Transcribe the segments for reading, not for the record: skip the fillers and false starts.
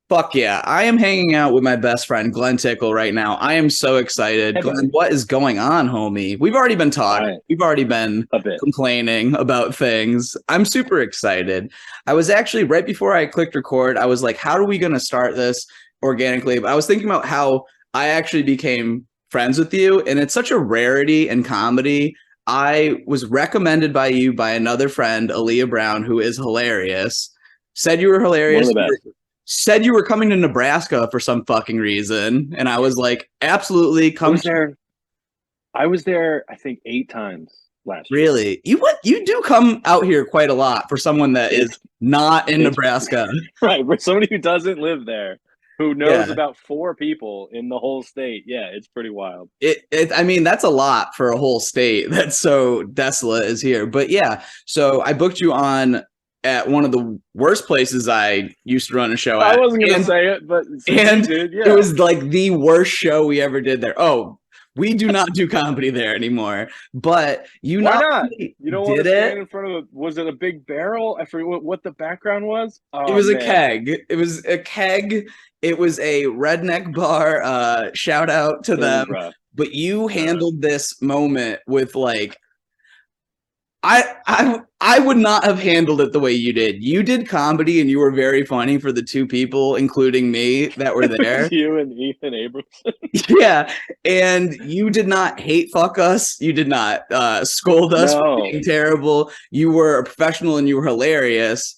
Fuck yeah. I am hanging out with my best friend, Glen Tickle, right now. I am so excited. Hey, Glen, buddy. what is going on, homie? We've already been talking. I We've already been a bit. complaining about things. I'm super excited. I was actually, right before I clicked record, I was like, how are we going to start this organically? But I was thinking about how I actually became friends with you, and it's such a rarity in comedy. I was recommended by you by another friend, Aaliyah Brown, who is hilarious. Said you were One of hilarious. the best. Said you were coming to Nebraska for some fucking reason, and I was like, absolutely, I come was to. there. I was there. I think 8 times last year. Really, you do come out here quite a lot for someone that It is not in it's Nebraska. right, but somebody who doesn't live there, who knows Yeah, about 4 people in the whole state. Yeah, it's pretty wild. I mean, that's a lot for a whole state that's so desolate as here. But yeah, so I booked you on at one of the worst places I used to run a show I at, wasn't gonna and say it, but since you and did, it yeah. was like the worst show we ever did there. Oh, we do not do comedy there anymore. But you Why not not? only You don't want did to stand it, in front of a. Was it a big barrel? I forget what the background was. it Oh was a man, keg. It was a keg. It was a redneck bar. Shout out to it them. was rough. But you Uh, handled this moment with like I would not have handled it the way you did. You did comedy and you were very funny for the two people, including me, that were it was there. you and Ethan Abrams. Yeah, and you did not hate fuck us. You did not scold us for No, being terrible. You were a professional and you were hilarious.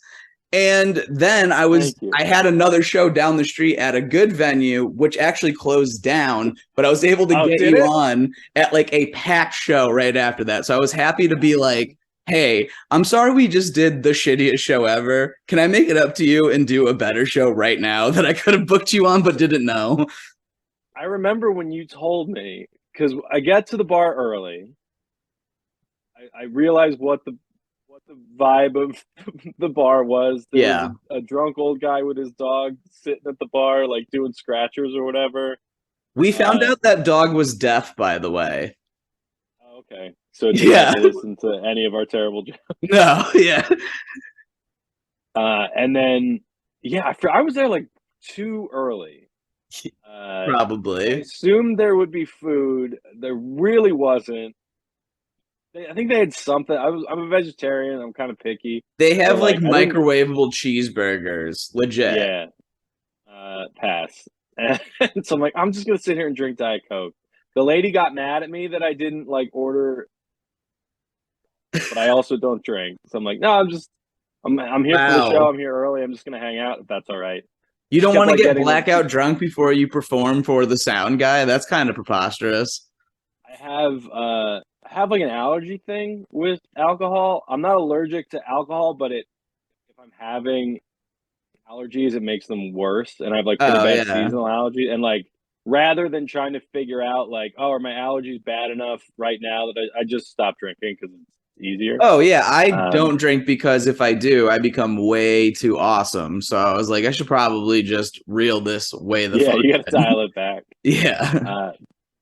And then thank you. I had another show down the street at a good venue, which actually closed down, but I was able to Oh, get did you it? on at like a packed show right after that. So I was happy to be like, hey, I'm sorry we just did the shittiest show ever. Can I make it up to you and do a better show right now that I could have booked you on but didn't know? I remember when you told me because I get to the bar early. I realized what the vibe of the bar was. There was Yeah. a drunk old guy with his dog sitting at the bar, like doing scratchers or whatever. We found Uh, out that dog was deaf, by the way. okay, so it didn't have Yeah. to listen to any of our terrible jokes. No, yeah. And then, yeah, I was there like too early. I Probably. assumed there would be food. There really wasn't. I think they had something. I'm a vegetarian. I'm kind of picky, They so have like like I didn't. microwavable cheeseburgers. Legit. Yeah, pass. And so I'm like, I'm just gonna sit here and drink Diet Coke. The lady got mad at me that I didn't like order, but I also don't drink. So I'm like, no, I'm here for the show. Wow. I'm here early. I'm just gonna hang out if that's all right. You She don't kept want to like get getting the. blackout drunk before you perform for the sound guy? That's kind of preposterous. I have like an allergy thing with alcohol. I'm not allergic to alcohol, but it if I'm having allergies, it makes them worse. And I have like pretty Oh, bad yeah. seasonal allergies. And like rather than trying to figure out like, oh, are my allergies bad enough right now that I just stop drinking because it's easier. Oh, yeah. I Um, don't drink because if I do, I become way too awesome. So I was like, I should probably just reel this way the yeah, fuck you got to in. dial it back. Yeah. Uh,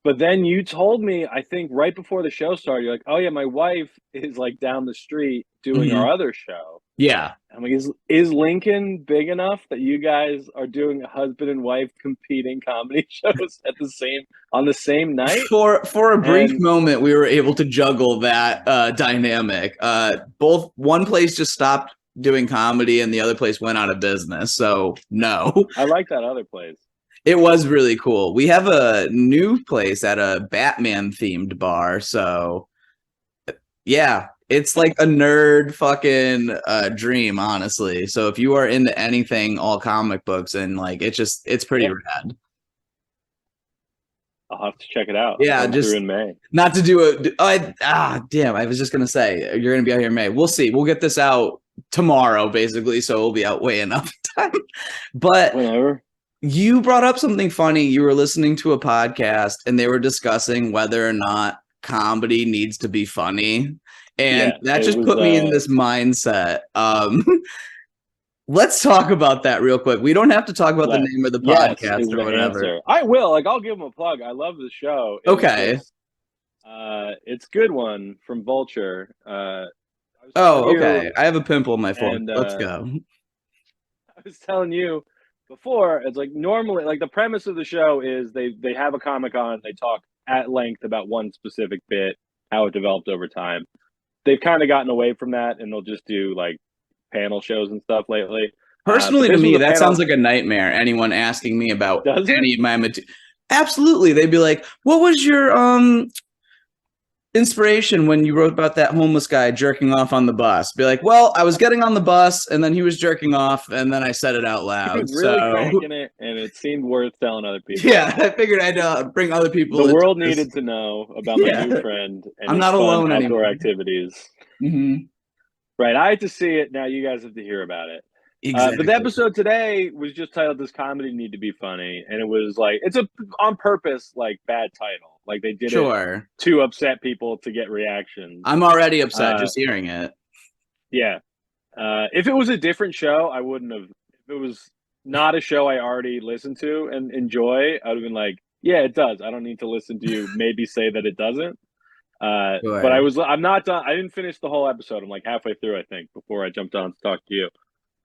but then you told me, I think right before the show started, you're like, oh yeah, my wife is like down the street doing Mhm. our other show. Yeah. I'm like, is Lincoln big enough that you guys are doing husband and wife competing comedy shows at the same on the same night? For a brief And moment, we were able to juggle that dynamic. Both one place just stopped doing comedy, and the other place went out of business. So no, I like that other place. it was really cool. We have a new place at a Batman themed bar. So yeah, it's like a nerd fucking dream, honestly. So if you are into anything, all comic books, and like it's pretty Yeah, rad. I'll have to check it out. I'm Yeah, coming through just in May. not to do it. Damn, I was just gonna say you're gonna be out here in May. We'll see. We'll get this out tomorrow, basically, so it'll be out way enough time. But Whenever. you brought up something funny. You were listening to a podcast and they were discussing whether or not comedy needs to be funny. And Yeah, that it just was. put me in this mindset. Let's talk about that real quick. We don't have to talk about the Let name of the yes podcast is or the whatever. answer. I will. Like, I'll give them a plug. I love the show. It's Okay. just, it's good one from Vulture. I was telling Oh, okay. you, I have a pimple on my forehead. and Let's go. I was telling you. before, it's like normally, like the premise of the show is they have a Comic-Con, they talk at length about one specific bit, how it developed over time. They've kind of gotten away from that, and they'll just do like panel shows and stuff lately. But Personally, to this was me, a that sounds panel. like a nightmare. Anyone asking me about Does it? any of my material. Absolutely. They'd be like, what was your inspiration when you wrote about that homeless guy jerking off on the bus? Be like, well, I was getting on the bus and then he was jerking off and then I said it out He loud. was really So cranking it, and it seemed worth telling other people yeah, about. I figured I'd bring other people The into world this. needed to know about my Yeah, new friend and I'm his not fun alone outdoor anymore. activities. Hmm. Right, I had to see it. Now you guys have to hear about it. But the Exactly. episode today was just titled "Does Comedy Need to Be Funny?" And it was like it's a on purpose like bad title. Like they did it Sure. to upset people to get reactions. I'm already upset Uh, just hearing it. yeah. If it was a different show, I wouldn't have. If it was not a show I already listened to and enjoy, I would have been like, "Yeah, it does. I don't need to listen to you maybe say that it doesn't." But Sure. I'm not done. I didn't finish the whole episode. I'm like halfway through, I think, before I jumped on to talk to you.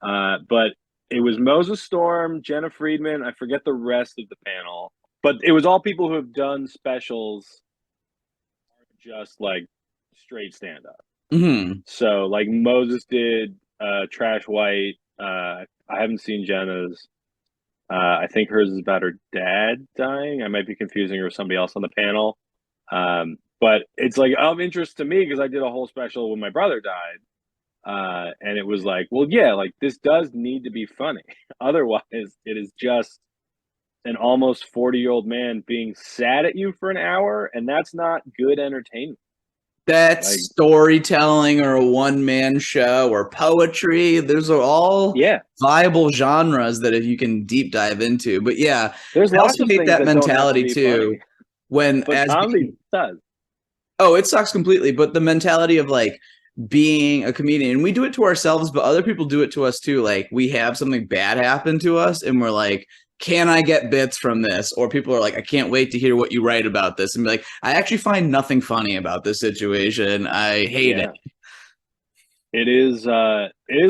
But it was Moses Storm, Jenna Friedman. I forget the rest of the panel, but it was all people who have done specials, just like straight stand up. Hmm. So like Moses did Trash White. I haven't seen Jenna's. I think hers is about her dad dying. I might be confusing her with somebody else on the panel. But it's like of interest to me because I did a whole special when my brother died. And it was like, well, yeah, like this does need to be funny. Otherwise, it is just an almost 40-year-old man being sad at you for an hour, and that's not good entertainment. That's Like, storytelling or a one-man show or poetry. Those are all yeah, viable genres that if you can deep dive into. But yeah, there's I lots also of hate things that that don't have to mentality be funny, too. When but as comedy being, does. oh, it sucks completely. But the mentality of like being a comedian, and we do it to ourselves, but other people do it to us too. Like we have something bad happen to us, and we're like, can I get bits from this? Or people are like, I can't wait to hear what you write about this. And be like, I actually find nothing funny about this situation. I hate it. Yeah. It is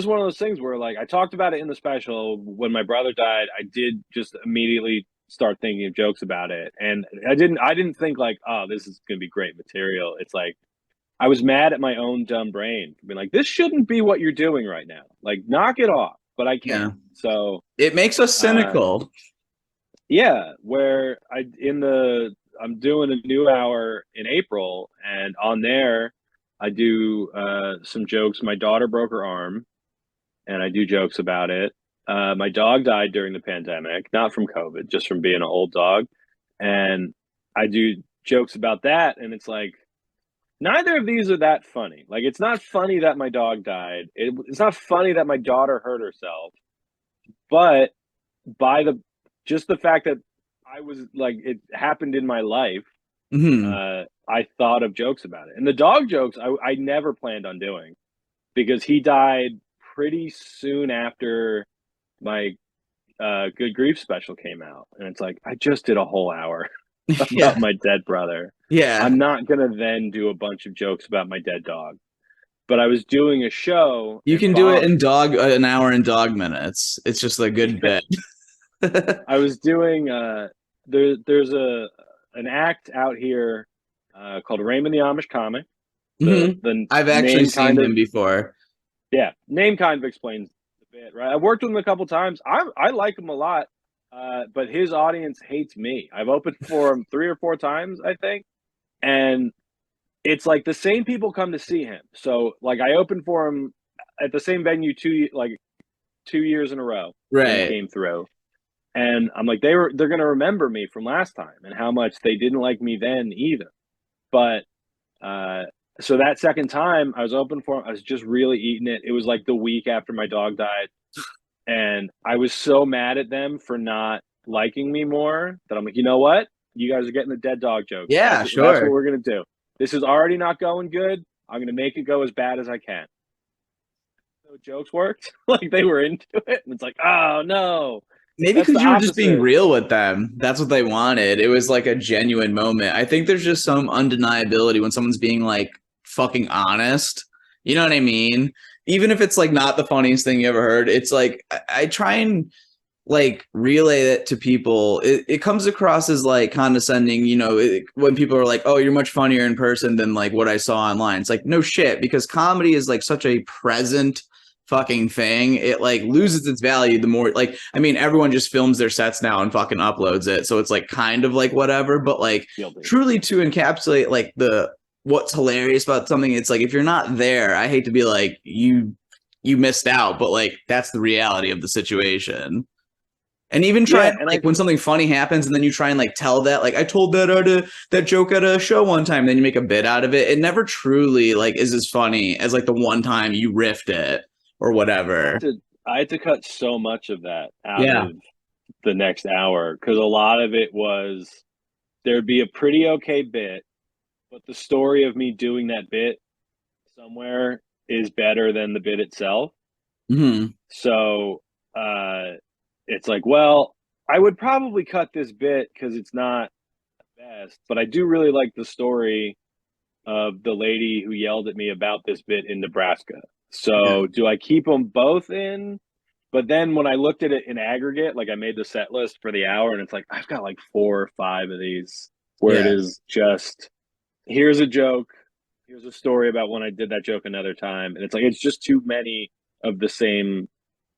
one of those things where like I talked about it in the special when my brother died. I did just immediately start thinking of jokes about it, and I didn't think like, oh, this is gonna be great material. It's like I was mad at my own dumb brain for being like, this shouldn't be what you're doing right now. Like, knock it off. But I can't. Yeah. So It makes us uh cynical. yeah, where I'm doing a new hour in April, and on there I do some jokes. My daughter broke her arm, and I do jokes about it. My dog died during the pandemic, not from COVID, just from being an old dog. And I do jokes about that, and it's like neither of these are that funny. Like it's not funny that my dog died. It's not funny that my daughter hurt herself. But by the just the fact that I was like it happened in my life, Hmm. I thought of jokes about it. And the dog jokes I never planned on doing because he died pretty soon after my Good Grief special came out. And it's like I just did a whole hour Yeah. about my dead brother. Yeah. I'm not gonna then do a bunch of jokes about my dead dog. But I was doing a show You and can do it in bombed. dog an hour in dog minutes. It's just a good bit. I was doing there's a an act out here called Raymond the Amish Comic. The Hmm. the I've actually name seen kind him of before. yeah, name kind of explains the bit, right? I've worked with him a couple times. I like him a lot, but his audience hates me. I've opened for him 3 or 4 times, I think, and it's like the same people come to see him. So like I opened for him at the same venue 2 years in a row when he Right. came through. And I'm like, they're gonna remember me from last time and how much they didn't like me then either. But uh so that second time I was open for him, I was just really eating it. It was like the week after my dog died. And I was so mad at them for not liking me more that I'm like, you know what? You guys are getting the dead dog jokes. Yeah, That's what sure. we're gonna do. This is already not going good. I'm gonna make it go as bad as I can. So jokes worked. Like they were into it. And it's like, oh no. Maybe That's because the you were just being opposite. real with them. That's what they wanted. It was like a genuine moment. I think there's just some undeniability when someone's being like fucking honest. You know what I mean? Even if it's like not the funniest thing you ever heard, it's like I try and like relay it to people, it comes across as like condescending, when people are like, oh, you're much funnier in person than like what I saw online. It's like, no shit, because comedy is like such a present fucking thing. It like loses its value the more, like, I mean, everyone just films their sets now and fucking uploads it. So it's like kind of like whatever, but like Guilty. truly to encapsulate like the what's hilarious about something, it's like if you're not there, I hate to be like you missed out, but like that's the reality of the situation. And even trying And like when something funny happens and then you try and like tell that, like I told that joke at a show one time, then you make a bit out of it. It never truly like is as funny as like the one time you riffed it or whatever. I had to cut so much of that out Yeah. of the next hour because a lot of it was there'd be a pretty okay bit, but the story of me doing that bit somewhere is better than the bit itself. Hmm. So it's like, well, I would probably cut this bit because it's not the best, but I do really like the story of the lady who yelled at me about this bit in Nebraska. So do I keep them both in? But then when I looked at it in aggregate, like I made the set list for the hour, and it's like I've got like 4 or 5 of these where it is just here's a joke, here's a story about when I did that joke another time, and it's like it's just too many of the same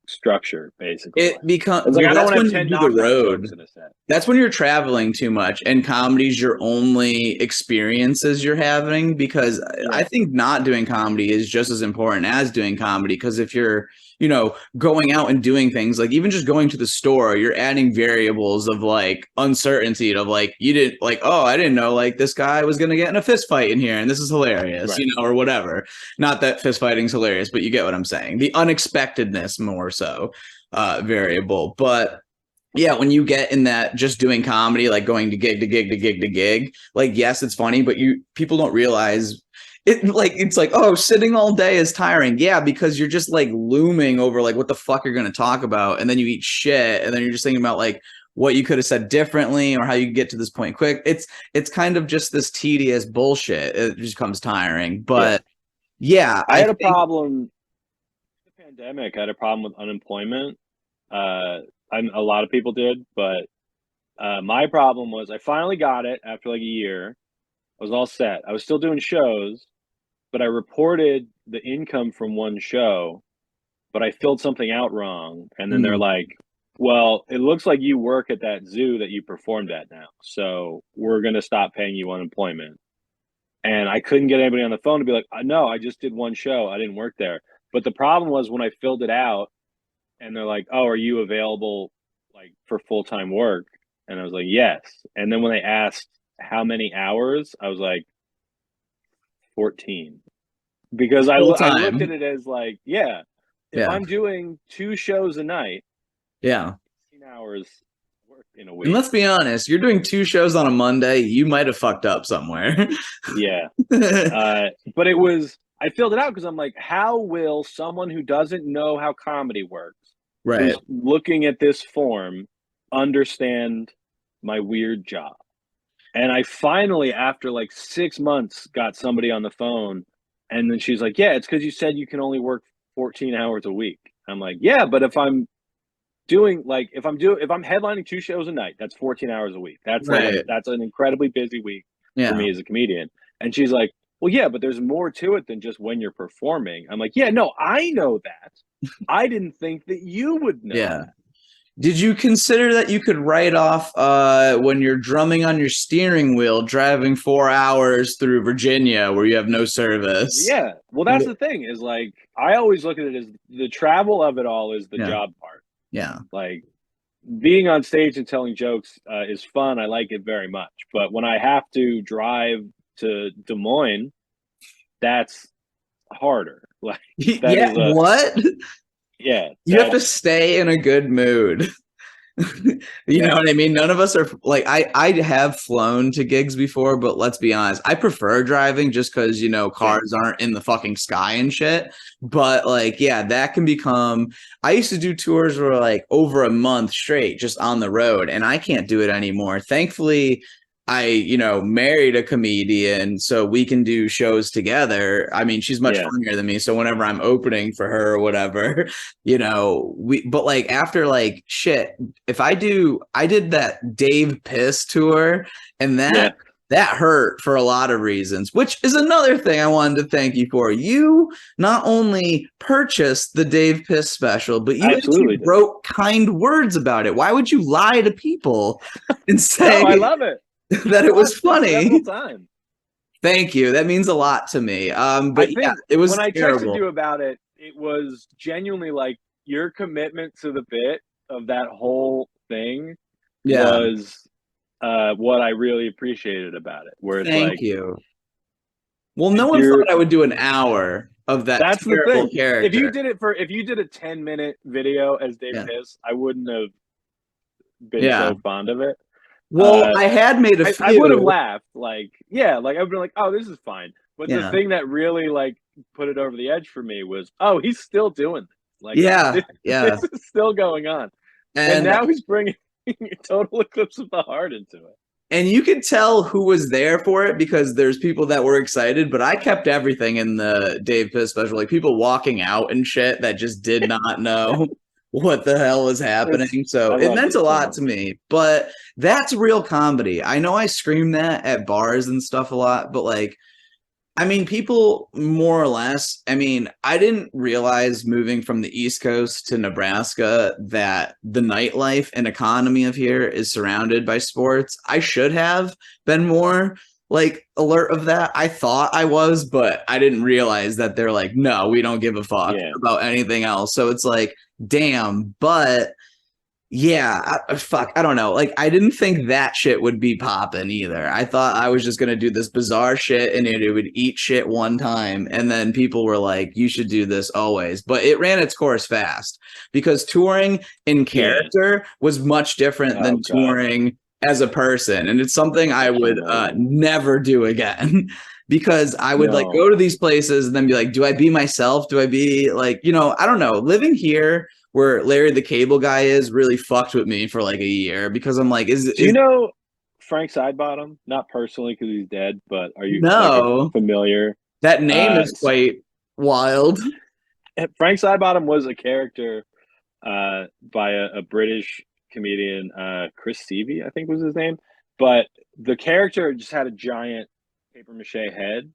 structure, basically. It becomes It's like I don't that's want to when have you 10 do the knockdown road. jokes in a set. That's when you're traveling too much and comedy's your only experiences you're having, because I think not doing comedy is just as important as doing comedy, because if you're going out and doing things like even just going to the store, you're adding variables of like uncertainty of like you didn't like, oh, I didn't know like this guy was gonna get in a fist fight in here and this is hilarious, or whatever. Not that fist fighting's hilarious, but you get what I'm saying. The unexpectedness more so variable. But yeah, when you get in that just doing comedy, like going to gig to gig to gig to gig, like yes, it's funny, but people don't realize it's like, oh, sitting all day is tiring. Yeah, because you're just like looming over like what the fuck you're gonna talk about, and then you eat shit, and then you're just thinking about like what you could have said differently or how you get to this point quick. It's kind of just this tedious bullshit. It just becomes tiring. But yeah, I had a problem. The pandemic, I had a problem with unemployment. A lot of people did, but my problem was I finally got it after like a year. I was all set. I was still doing shows, but I reported the income from one show, but I filled something out wrong. And then they're like, well, it looks like you work at that zoo that you performed at now. So we're going to stop paying you unemployment. And I couldn't get anybody on the phone to be like, no, I just did one show. I didn't work there. But the problem was when I filled it out and they're like, oh, are you available like for full-time work? And I was like, yes. And then when they asked how many hours, I was like, 14. Because I looked at it as like, if I'm doing 2 shows a night, 15 hours work in a week. And let's be honest, you're doing 2 shows on a Monday, you might have fucked up somewhere. But it was, I filled it out because I'm like, how will someone who doesn't know how comedy works, who's looking at this form, understand my weird job? And I finally, after like 6 months, got somebody on the phone. And then she's like, yeah, it's because you said you can only work 14 hours a week. I'm like, yeah, but if I'm headlining 2 shows a night, that's 14 hours a week. That's that's an incredibly busy week for me as a comedian. And she's like, well, yeah, but there's more to it than just when you're performing. I'm like, yeah, no, I know that. I didn't think that you would know that. Did you consider that you could write off when you're drumming on your steering wheel, driving 4 hours through Virginia where you have no service? Yeah. Well, that's the thing is like, I always look at it as the travel of it all is the job part. Yeah. Like being on stage and telling jokes is fun. I like it very much. But when I have to drive to Des Moines, that's harder. Like what? Yeah. You have to stay in a good mood. You know what I mean? None of us are like, I have flown to gigs before, but let's be honest, I prefer driving just because, cars aren't in the fucking sky and shit. But like, that can become, I used to do tours where like over a month straight just on the road, and I can't do it anymore. Thankfully, married a comedian so we can do shows together. I mean, she's much Yeah. funnier than me. So whenever I'm opening for her or whatever, but like after like shit, if I did that Dave Piss tour and Yeah. that hurt for a lot of reasons, which is another thing I wanted to thank you for. You not only purchased the Dave Piss special, but you actually Absolutely did. wrote kind words about it. Why would you lie to people and say No, I love it. that I it was watched it several funny? times. Thank you. That means a lot to me. I But yeah, think it when was I texted terrible. you about it, it was genuinely like your commitment to the bit of that whole thing Yeah. was what I really appreciated about it. Where it's Thank like you. Well, no one you're thought I would do an hour of that that's the terrible thing. character. If you did a 10-minute video as Dave Yeah. Piss, I wouldn't have been Yeah. so fond of it. Well, Uh I had made a I would have few. laughed, like, yeah, like I've been like, oh, this is fine. But the Yeah. thing that really like put it over the edge for me was, oh, he's still doing this. Like Yeah. Yeah. this is still going on, and And now he's bringing total eclipse of the heart into it. and you could tell who was there for it because there's people that were excited, but I kept everything in the Dave Piss special, like people walking out and shit that just did not know what the hell was happening. So I it loved meant it a so lot much. to me. But that's real comedy. I know I scream that at bars and stuff a lot, but like I mean, people more or less. I mean, I didn't realize moving from the East Coast to Nebraska that the nightlife and economy of here is surrounded by sports. I should have been more like alert of that. I thought I was, but I didn't realize that they're like, no, we don't give a fuck Yeah. about anything else. So it's like, damn, but yeah, fuck, I don't know. Like, I didn't think that shit would be popping either. I thought I was just gonna do this bizarre shit and it would eat shit one time, and then people were like, "You should do this always." But it ran its course fast because touring in Yeah. character was much different Oh than God. touring as a person, and it's something I I would can't imagine. never do again. Because I would like No. go to these places and then be like, do I be myself? Do I be like, I don't know, living here where Larry the Cable Guy is really fucked with me for like a year because I'm like, Do you is know Frank Sidebottom? Not personally because he's dead, but are you like no, familiar? that name Uh, is quite wild. Frank Sidebottom was a character by a British comedian, Chris Seavey, I think was his name. But the character just had a giant paper mache head.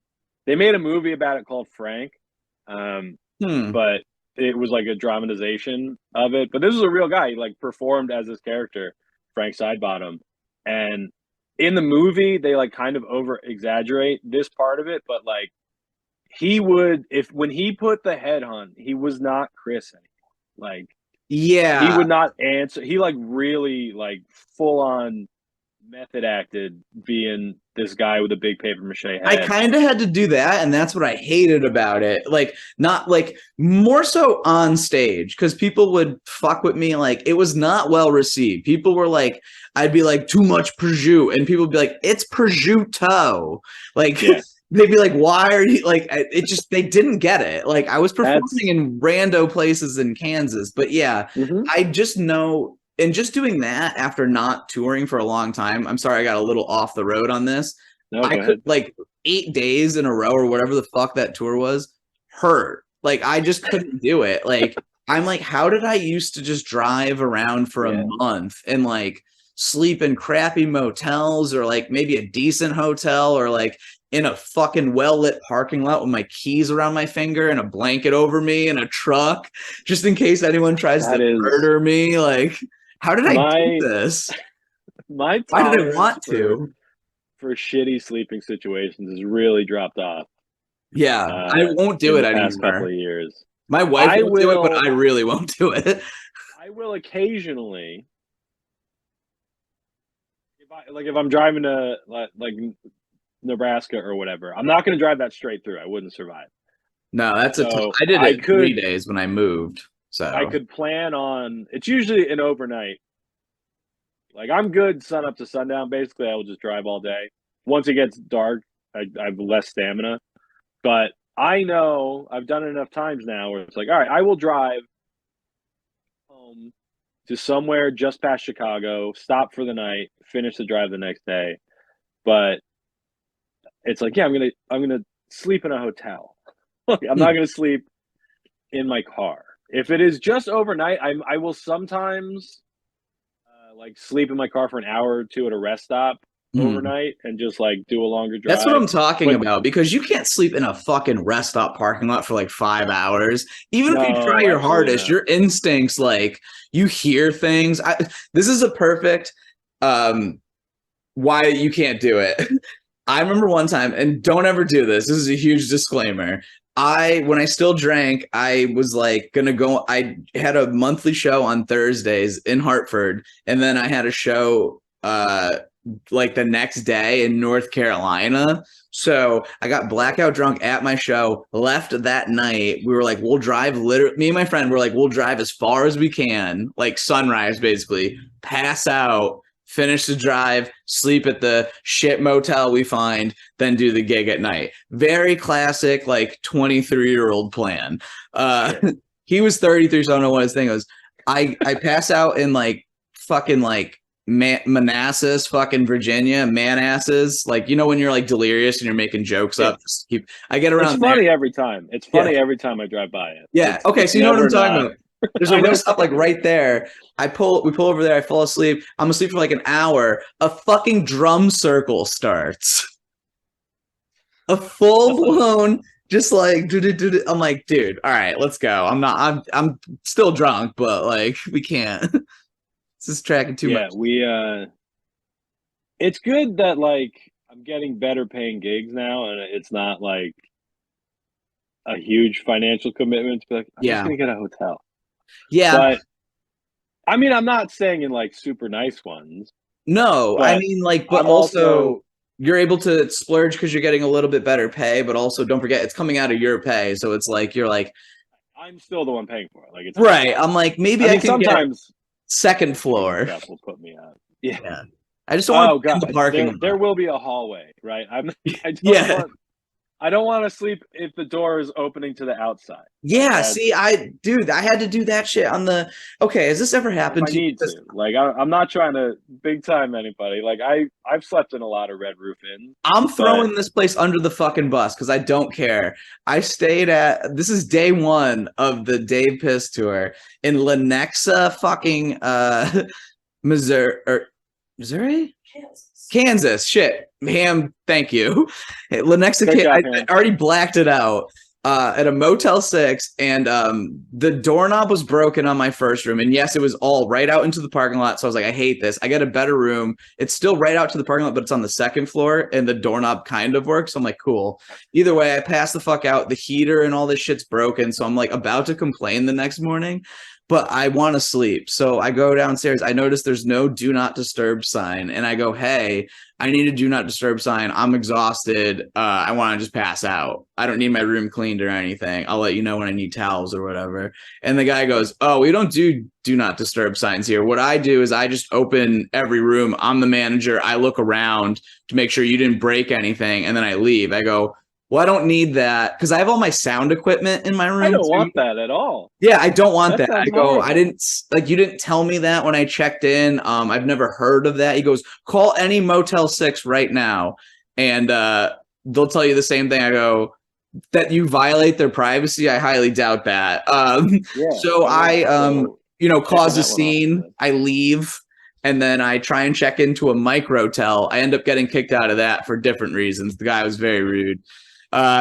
They made a movie about it called Frank, um, Hmm. but it was like a dramatization of it. But this was a real guy. He like performed as this character, Frank Sidebottom, and in the movie they like kind of over exaggerate this part of it, but like he would if when he put the head on, he was not Chris anymore. Like he Yeah, would not answer. He like really like full on method acted being this guy with a big paper mache I head. kind of had to do that, and that's what I hated about it. Like, not like more so on stage because people would fuck with me. Like, it was not well received. People were like, I'd be like, too much prosciutto, and people would be like, it's prosciutto. Like, Yeah, they'd be like, why are you like? It just they didn't get it. Like, I was performing that's in rando places in Kansas, but yeah, mm-hmm. I just know. And just doing that after not touring for a long time, I'm sorry I got a little off the road on this. No, I go could ahead. like 8 days in a row or whatever the fuck that tour was hurt. Like I just couldn't do it. Like I'm like, how did I used to just drive around for a Yeah, month and like sleep in crappy motels or like maybe a decent hotel or like in a fucking well lit parking lot with my keys around my finger and a blanket over me and a truck just in case anyone tries that to is murder me. Like, how did I do my this? my Why did I tolerance want to? for shitty sleeping situations has really dropped off Yeah, I won't do in it the past couple anymore. of years. My wife I won't do it, but will I really won't do it. I will occasionally if I'm driving to like Nebraska or whatever. I'm not going to drive that straight through. I wouldn't survive. No, that's a tough. So I did I it 3 could days when I moved. So plan on it's usually an overnight. Like I'm good sun up to sundown. Basically, I will just drive all day. Once it gets dark, I have less stamina. But I know I've done it enough times now where it's like, all right, I will drive home to somewhere just past Chicago, stop for the night, finish the drive the next day. but it's like, yeah, I'm gonna sleep in a hotel. I'm not gonna sleep in my car. If it is just overnight, I will sometimes like sleep in my car for an hour or two at a rest stop Hmm. overnight and just like do a longer That's what drive. I'm talking But about because you can't sleep in a fucking rest stop parking lot for like 5 hours. Even if you try no, your absolutely hardest, not. your instincts, like you hear things. This is a perfect um why you can't do it. I remember one time, and don't ever do this. This is a huge disclaimer. When I still drank, I was like gonna go. I had a monthly show on Thursdays in Hartford, and then I had a show like the next day in North Carolina. So I got blackout drunk at my show, left that night. We were like, we'll drive literally, me and my friend were like, we'll drive as far as we can, like sunrise basically, pass out, finish the drive, sleep at the shit motel we find, then do the gig at night. Very classic, like 23-year-old plan. Sure. He was 33, so I don't know what his thing was. I pass out in like fucking like Manassas, fucking Virginia, Manasses. Like, you know, when you're like delirious and you're making jokes Yeah. up, just keep, I get It's around there. funny every time. It's Yeah. funny every time I drive by it. Yeah. It's Okay. it's So you know what I'm never talking not. about. There's a I know rest stop like exactly. right there. We pull over there. I fall asleep. I'm asleep for like an hour. A fucking drum circle starts. A full That's not a good blown, sign. just like, I'm like, dude, all right, let's go. I'm still drunk, but like, we can't. This is tracking too Yeah, much. we it's good that like I'm getting better paying gigs now and it's not like a huge financial commitment to be like, I'm just Yeah. gonna get a hotel. Yeah. But I mean, I'm not saying in like super nice ones, No, I but mean, like, but I'm also also you're able to splurge because you're getting a little bit better pay, but also don't forget it's coming out of your pay. So it's like, you're like, I'm still the one paying for it. Like it's fine. right. I'm like, I maybe I mean, can get sometimes second landscaping floor. stuff will put me out. Yeah. Yeah. I just don't want Oh to be in god, the parking there lot. will be a hallway, right? Yeah. I don't want to sleep if the door is opening to the outside. Like Yeah, that's see, dude, I had to do that shit on the. Okay, has this ever if happened I to you? need 'Cause to. Like I'm not trying to big time anybody. Like I've slept in a lot of Red Roof Inns, I'm but throwing this place under the fucking bus because I don't care. I stayed at this is day one of the Dave Piss tour in Lenexa, fucking Missouri or Missouri? Kansas. Shit. Ham, thank you. Lenexa, great I job, Ham. already blacked it out at a Motel 6, and the doorknob was broken on my first room. And yes, it was all right out into the parking lot. So I was like, I hate this. I get a better room. It's still right out to the parking lot, but it's on the second floor, and the doorknob kind of works. So I'm like, cool. Either way, I pass the fuck out. The heater and all this shit's broken. So I'm like about to complain the next morning, but I want to sleep. So I go downstairs. I notice there's no do not disturb sign. And I go, hey, I need a do not disturb sign. I'm exhausted. I want to just pass out. I don't need my room cleaned or anything. I'll let you know when I need towels or whatever. And the guy goes, oh, we don't do not disturb signs here. What I do is I just open every room. I'm the manager. I look around to make sure you didn't break anything. And then I leave. I go, well, I don't need that because I have all my sound equipment in my I room don't too. want that at all. Yeah, I don't want That that. I sounds go, I horrible. didn't like you didn't tell me that when I checked in. I've never heard of that. He goes, call any Motel 6 right now, and they'll tell you the same thing. I go, that you violate their privacy. I highly doubt that. Yeah, So I know. I So checking cause a that one off the scene. list. I leave, and then I try and check into a microtel. I end up getting kicked out of that for different reasons. The guy was very rude.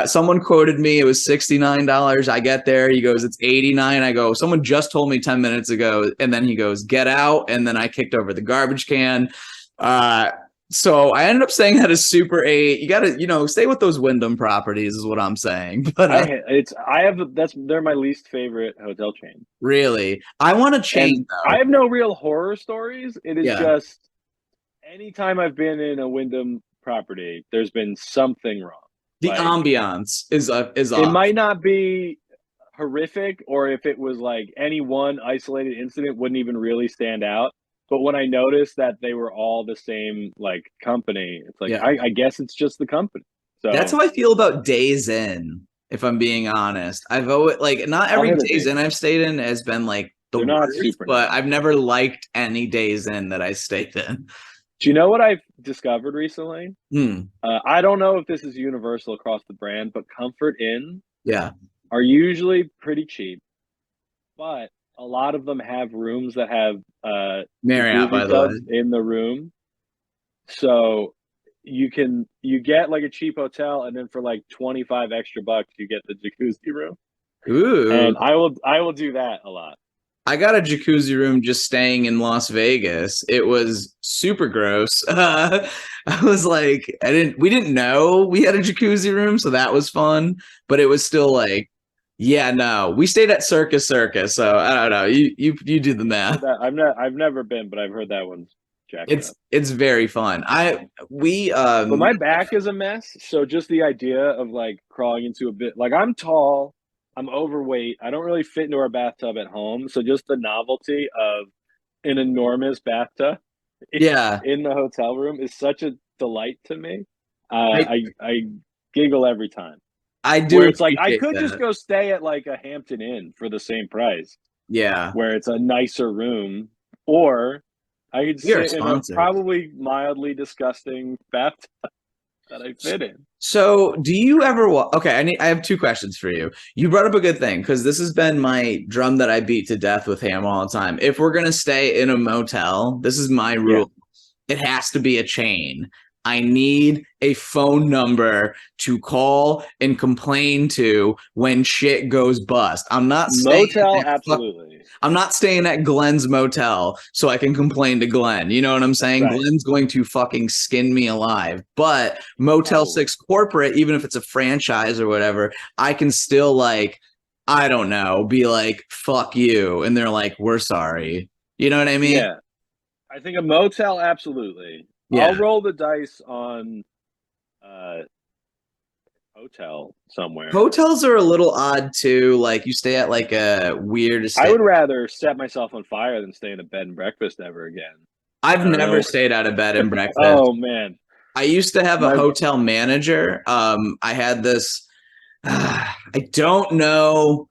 Someone quoted me, it was $69. I get there, he goes, it's 89. I go, someone just told me 10 minutes ago, and then he goes, get out, and then I kicked over the garbage can. Uh, so I ended up saying that as Super 8. You gotta, stay with those Wyndham properties, is what I'm saying. But I have that's they're my least favorite hotel chain. really, I want a And chain I though. have no real horror stories. It is Yeah, just anytime I've been in a Wyndham property, there's been something wrong. the Like ambiance is it off. might not be horrific, or if it was like any one isolated incident wouldn't even really stand out. But when I noticed that they were all the same like company, it's like Yeah. I guess it's just the company. That's So how I feel about Days In, if I'm being honest. I've always like not I'll every hit a Days date. In I've stayed in has been like the They're not worst, super but nice. I've never liked any Days In that I stayed in. Do you know what I've discovered recently? Hmm. I don't know if this is universal across the brand, but Comfort Inn Yeah. are usually pretty cheap, but a lot of them have rooms that have Marriott, by jacuzzi the way. tubs in the room. So you get like a cheap hotel, and then for like 25 extra bucks you get the jacuzzi room. Ooh. And I will do that a lot. I got a jacuzzi room just staying in Las Vegas. It was super gross. I was like, we didn't know we had a jacuzzi room, so that was fun. But it was still like, yeah, no, we stayed at Circus. So I don't know. You do the I've heard math. that. I've never been, but I've heard that one's jacked up. It's very fun. We But my back is a mess, so just the idea of like crawling into a bit like I'm tall, I'm overweight, I don't really fit into our bathtub at home, so just the novelty of an enormous bathtub yeah, in the hotel room is such a delight to me. I I giggle every time. I do Where it's like I appreciate could just that. go stay at like a Hampton Inn for the same price, Yeah, where it's a nicer room, or I could we are sit in a sponsored. probably mildly disgusting bathtub that I fit in. So, do you ever okay, I have two questions for you. You brought up a good thing because this has been my drum that I beat to death with Ham all the time. If we're gonna stay in a motel, this is my Yeah. rule. It has to be a chain. I need a phone number to call and complain to when shit goes bust. Motel, absolutely. I'm not staying at Glen's motel so I can complain to Glenn. You know what I'm saying? Right. Glenn's going to fucking skin me alive. But Motel Probably. 6 corporate, even if it's a franchise or whatever, I can still like, I don't know, be like, fuck you. And they're like, we're sorry. You know what I mean? Yeah. I think a motel, absolutely. Yeah. I'll roll the dice on uh hotel somewhere. Hotels are a little odd too. Like you stay at like a weird I estate. would rather set myself on fire than stay in a bed and breakfast ever again. I've I don't never know. stayed at a bed and breakfast. Oh man. I used to have a My hotel manager. I had this. I don't know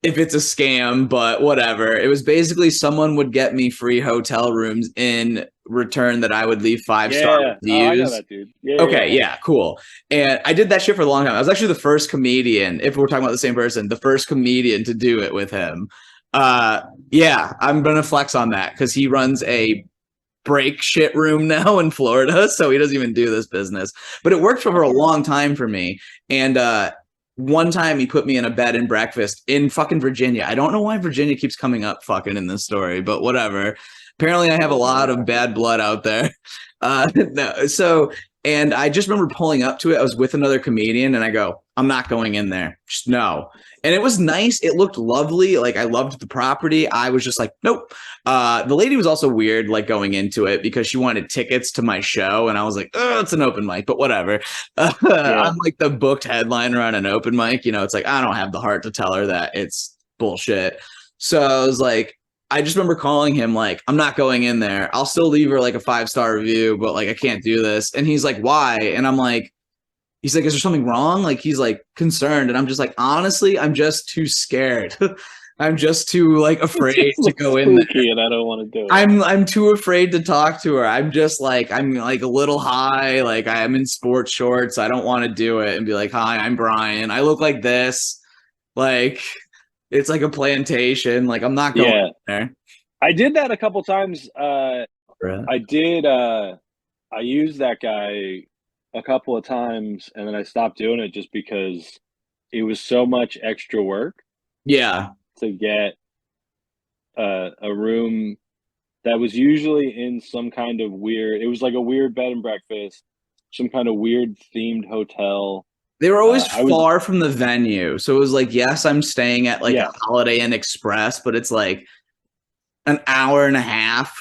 if it's a scam, but whatever. It was basically someone would get me free hotel rooms in return that I would leave 5-star yeah. Oh, I know reviews. that dude. Yeah, yeah, Okay, yeah. yeah, cool. And I did that shit for a long time. I was actually the first comedian, if we're talking about the same person, the first comedian to do it with him. Uh, yeah, I'm gonna flex on that because he runs a break shit room now in Florida, so he doesn't even do this business. But it worked for a long time for me. And one time he put me in a bed and breakfast in fucking Virginia. I don't know why Virginia keeps coming up fucking in this story, but whatever. Apparently I have a lot of bad blood out there. No, so and I just remember pulling up to it. I was with another comedian and I go, I'm not going in there. Just no. And it was nice. It looked lovely. Like I loved the property. I was just like, nope. The lady was also weird, like going into it because she wanted tickets to my show, and I was like, oh, it's an open mic, but whatever. Yeah. I'm like the booked headliner on an open mic. You know, it's like I don't have the heart to tell her that it's bullshit. So I was like, I just remember calling him like, I'm not going in there. I'll still leave her like a 5-star review, but like I can't do this. And he's like, why? And I'm like, he's like, is there something wrong? Like he's like concerned. And I'm just like, honestly, I'm just too scared. I'm just too like afraid to go in there. Spooky, and I don't want to do it. I'm too afraid to talk to her. I'm like a little high, like I'm in sports shorts. I don't want to do it and be like, "Hi, I'm Brian. I look like this." Like it's like a plantation. Like I'm not going Yeah. there. I did that a couple times. I did I used that guy a couple of times, and then I stopped doing it just because it was so much extra work Yeah. to get a room that was usually in some kind of weird, it was like a weird bed and breakfast, some kind of weird themed hotel. They were always I was far from the venue. So it was like, yes, I'm staying at like a Yeah. Holiday Inn Express, but it's like an hour and a half.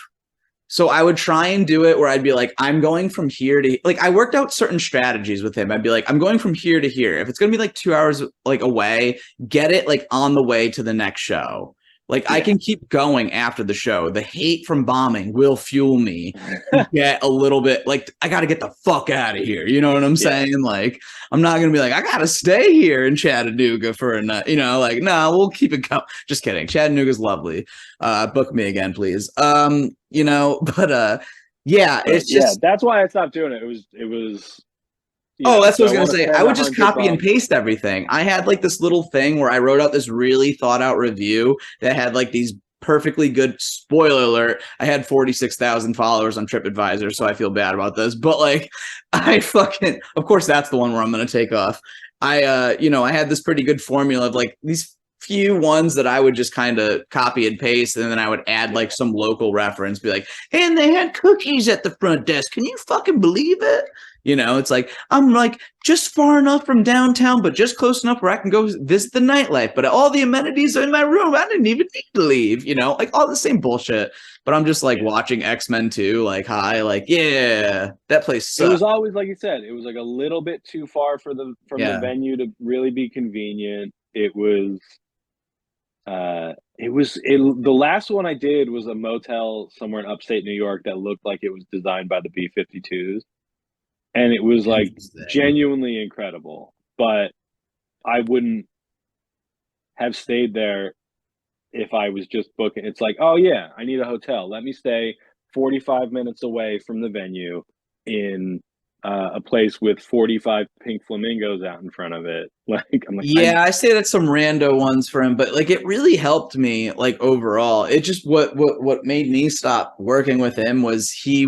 So I would try and do it where I'd be like, I'm going from here to like I worked out certain strategies with him. I'd be like, I'm going from here to here. If it's gonna be like 2 hours like away, get it like on the way to the next show. Like I Yeah. can keep going after the show. The hate from bombing will fuel me to get a little bit like I gotta get the fuck out of here. You know what I'm saying? Like I'm not gonna be like, I gotta stay here in Chattanooga for a night. You know, like, no, we'll keep it going. Just kidding. Chattanooga's lovely. Book me again, please. You know, but Yeah, But it's yeah, just that's why I stopped doing it. It was oh, that's what I do was I gonna want to say. I spend would a just hundred copy and bucks? paste everything. I had like this little thing where I wrote out this really thought out review that had like these perfectly good spoiler alert. I had 46,000 followers on TripAdvisor, so I feel bad about this. But like I fucking of course that's the one where I'm gonna take off. I had this pretty good formula of like these few ones that I would just kind of copy and paste, and then I would add like Yeah. some local reference, be like, and they had cookies at the front desk. Can you fucking believe it? It's like I'm like just far enough from downtown, but just close enough where I can go visit the nightlife. But all the amenities are in my room. I didn't even need to leave, like all the same bullshit. But I'm just like Yeah. watching X-Men 2, like, hi, like, yeah, that place It was sucks. always like you said, it was like a little bit too far for the from the Yeah. venue to really be convenient. The last one I did was a motel somewhere in upstate New York that looked like it was designed by the B-52s, and it was like Interesting. genuinely incredible. But I wouldn't have stayed there if I was just booking. It's like, oh yeah, I need a hotel. Let me stay 45 minutes away from the venue in a place with 45 pink flamingos out in front of it. Like I'm like I Yeah, I say that some rando ones for him, but like it really helped me like overall. It just what made me stop working with him was he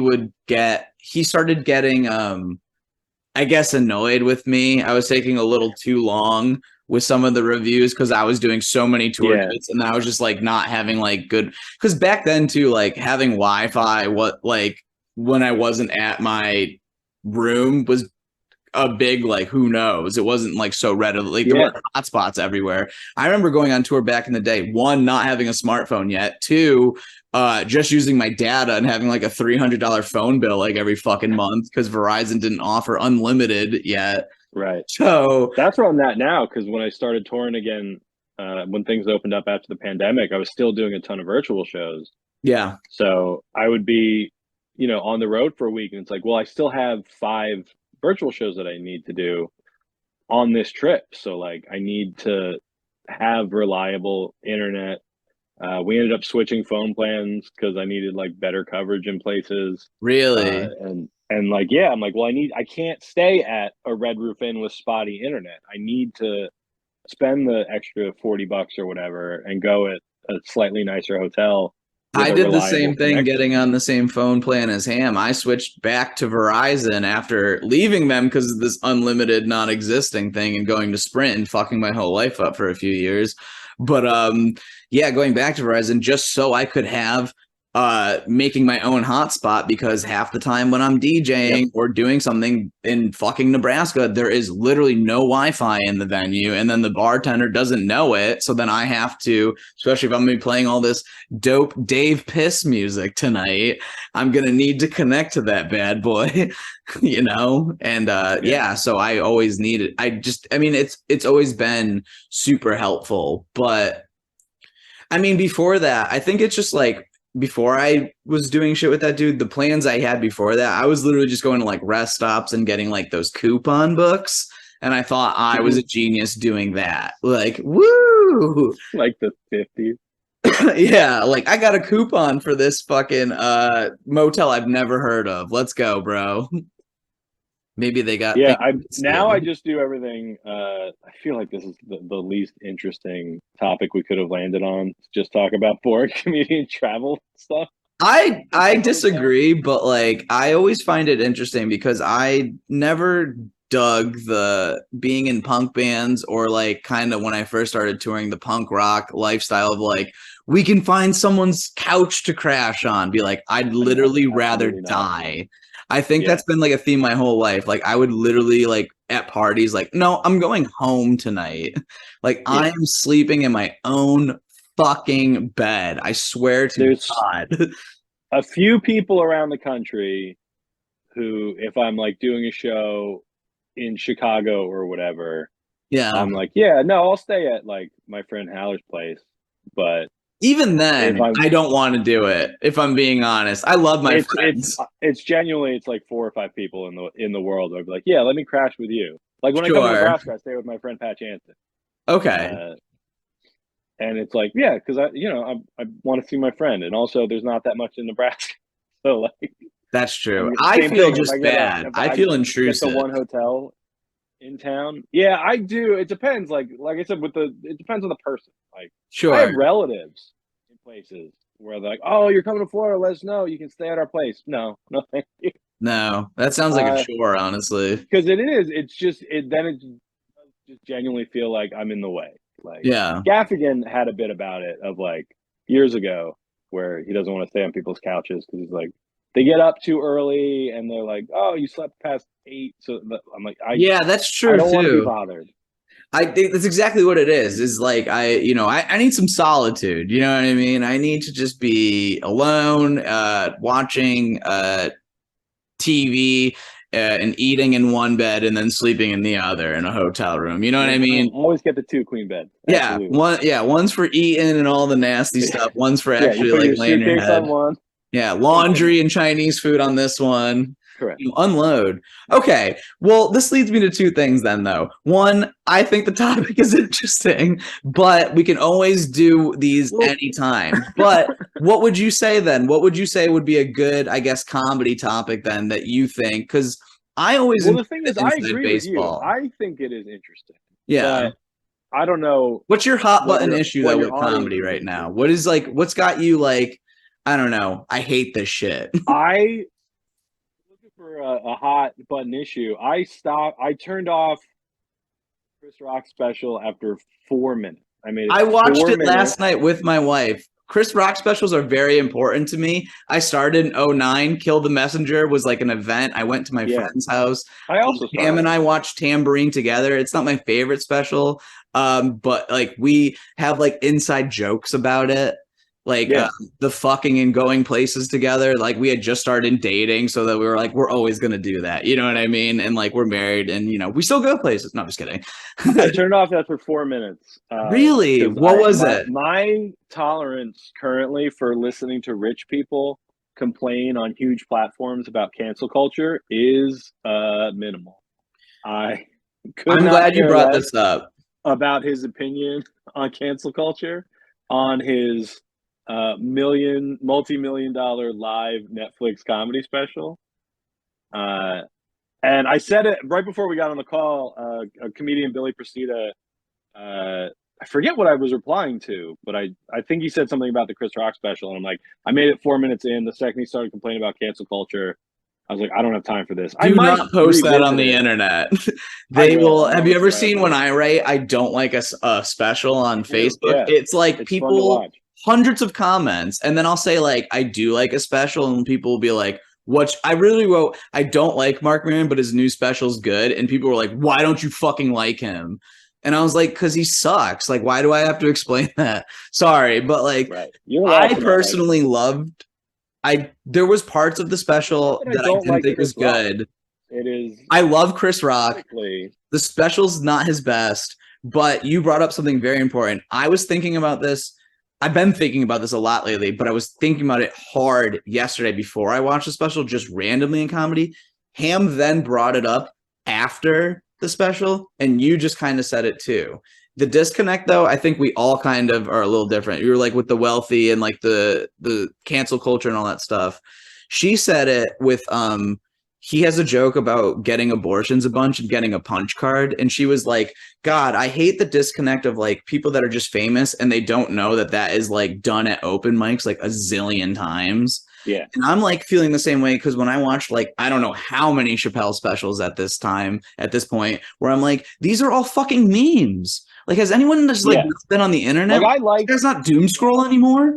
started getting I guess annoyed with me. I was taking a little too long with some of the reviews because I was doing so many tour yeah dates and I was just like not having like good because back then too, like having Wi-Fi, what like when I wasn't at my room was a big like who knows. It wasn't like so readily like there yeah weren't hotspots everywhere. I remember going on tour back in the day, one, not having a smartphone yet, two, just using my data and having like a $300 phone bill like every fucking month because Verizon didn't offer unlimited yet. right. So That's where I'm at now because when I started touring again, when things opened up after the pandemic, I was still doing a ton of virtual shows. yeah. So I would be, on the road for a week, and it's like, well, I still have 5 virtual shows that I need to do on this trip. So like, I need to have reliable internet. We ended up switching phone plans because I needed like better coverage in places. Really. And like, yeah, I'm like, well, I can't stay at a Red Roof Inn with spotty internet. I need to spend the extra $40 or whatever and go at a slightly nicer hotel with I a did the reliable same thing getting connection. on the same phone plan as Ham. I switched back to Verizon after leaving them because of this unlimited non-existing thing and going to Sprint and fucking my whole life up for a few years. But yeah, going back to Verizon just so I could have making my own hotspot because half the time when I'm Yep. DJing or doing something in fucking Nebraska, there is literally no Wi-Fi in the venue, and then the bartender doesn't know it. So then I have to, especially if I'm gonna be playing all this dope Dave Piss music tonight, I'm gonna need to connect to that bad boy, And Yeah. yeah, so I always need it. I mean, it's always been super helpful, but I mean, before that, I think it's just like before I was doing shit with that dude, the plans I had before that, I was literally just going to like rest stops and getting like those coupon books. And I thought I was a genius doing that. Like, woo! Like the 50s. Yeah, like I got a coupon for this fucking motel I've never heard of. Let's go, bro. Maybe they got Yeah, things I now I still. just do everything. I feel like this is the least interesting topic we could have landed on. Just talk about boring comedian travel stuff I some other time. disagree, but like I always find it interesting because I never dug the being in punk bands or like kind of when I first started touring the punk rock lifestyle of like we can find someone's couch to crash on. Be like, I'd No, literally rather absolutely not. die. I think Yeah, that's been like a theme my whole life. Like I would literally like at parties like, no, I'm going home tonight. Like yeah. I'm sleeping in my own fucking bed. I swear to There's God. a few people around the country who, if I'm like doing a show in Chicago or whatever, Yeah. I'm like, yeah, no, I'll stay at like my friend Haller's place. But Even if then, I'm I don't want to do it, if I'm being honest. I love my it's friends. it's genuinely it's like 4 or 5 people in the world. I'd be like, yeah, let me crash with you. Like when I come to Sure. Nebraska, I stay with my friend Pat Jansen, Okay. uh, and it's like, yeah, because I want to see my friend, and also there's not that much in Nebraska, so like, That's true. And I same feel thing. If just bad. if I I feel get the intrusive. one hotel in town, yeah, I do. It depends. Like I said, it depends on the person. Like I have Sure. relatives in places where they're like, "Oh, you're coming to Florida? Let us know. You can stay at our place." No, no, thank you. No, that sounds like a chore, honestly. Because it is. It's just it. Then it does just genuinely feel like I'm in the way. Like Yeah. Gaffigan had a bit about it of like years ago where he doesn't want to stay on people's couches because he's like they get up too early and they're like, "Oh, you slept past 8." So I'm like, Yeah, that's I true don't want to be too. bothered. I think that's exactly what it is like I need some solitude. You know what I mean? I need to just be alone, watching TV, and eating in one bed and then sleeping in the other in a hotel room. You know what I I mean? always get the 2 queen beds. Yeah, Absolutely. one's for eating and all the nasty stuff. One's for Yeah, you actually put like your laying your suitcase on head. one. Yeah, And laundry and Chinese food on this one. correct. You unload. Okay, well, this leads me to two things then, though. One, I think the topic is interesting, but we can always do these Well, anytime. But what would you say then? What would you say would be a good, I guess, comedy topic then that you think? Because I always well, enjoy the thing the is, I inside agree with you. baseball. I think it is interesting, Yeah. but I don't know What's your hot what button your issue though with audience comedy is right into. now? What is like what's got you like I don't know. I hate this shit. I looking for a hot button issue. I turned off Chris Rock special after 4 minutes. I made it I watched 4 it minutes. last night with my wife. Chris Rock specials are very important to me. I started in '09. Kill the Messenger was like an event. I went to my Yeah, friend's house. I also Cam started and it. I watched Tambourine together. It's not my favorite special, but like we have like inside jokes about it. Like Yeah, the fucking and going places together. Like we had just started dating, so that we were like, we're always gonna do that. You know what I mean? And like we're married, and we still go places. No, I'm just kidding. I turned off after 4 minutes Really? because What was my it? tolerance currently for listening to rich people complain on huge platforms about cancel culture is minimal. I could I'm not glad you care brought less this up. about his opinion on cancel culture, on his multi-million dollar live Netflix comedy special. Uh, and I said it right before we got on the call. A comedian, Billy Procida, I forget what I was replying to, but I think he said something about the Chris Rock special, and I'm like, I made it 4 minutes in. The second he started complaining about cancel culture, I was like, I don't have time for this. I Do might not post that on revisit the it. internet. I They will. will. I'm Have going you ever to. I have seen when to. I write, I don't like a special on I do. Facebook? Yeah, It's like it's fun to people, watch. hundreds of comments. And then I'll say, like, I do like a special. And people will be like, what? I really wrote, I don't like Mark Maron, but his new special's good. And people were like, why don't you fucking like him? And I was like, because he sucks. Like, why do I have to explain that? Sorry. But like, Right. You're allowed I to not like him. personally loved there was parts of the Not special that I that I don't didn't like think was Chris Rock. good. It is I love Chris Rock. critically. The special's not his best, but you brought up something very important. I was thinking about this. I've been thinking about this a lot lately, but I was thinking about it hard yesterday before I watched the special, just randomly in comedy. Ham then brought it up after the special, and you just kind of said it too. The disconnect, though, I think we all kind of are a little different. You're like with the wealthy and like the cancel culture and all that stuff. She said it with he has a joke about getting abortions a bunch and getting a punch card. And she was like, God, I hate the disconnect of like people that are just famous and they don't know that that is like done at open mics like a zillion times. Yeah. And I'm like feeling the same way because when I watched like, I don't know how many Chappelle specials at this point, where I'm like, these are all fucking memes. Like, has anyone just like Yeah. been on the internet? Like I like There's not doom scroll anymore.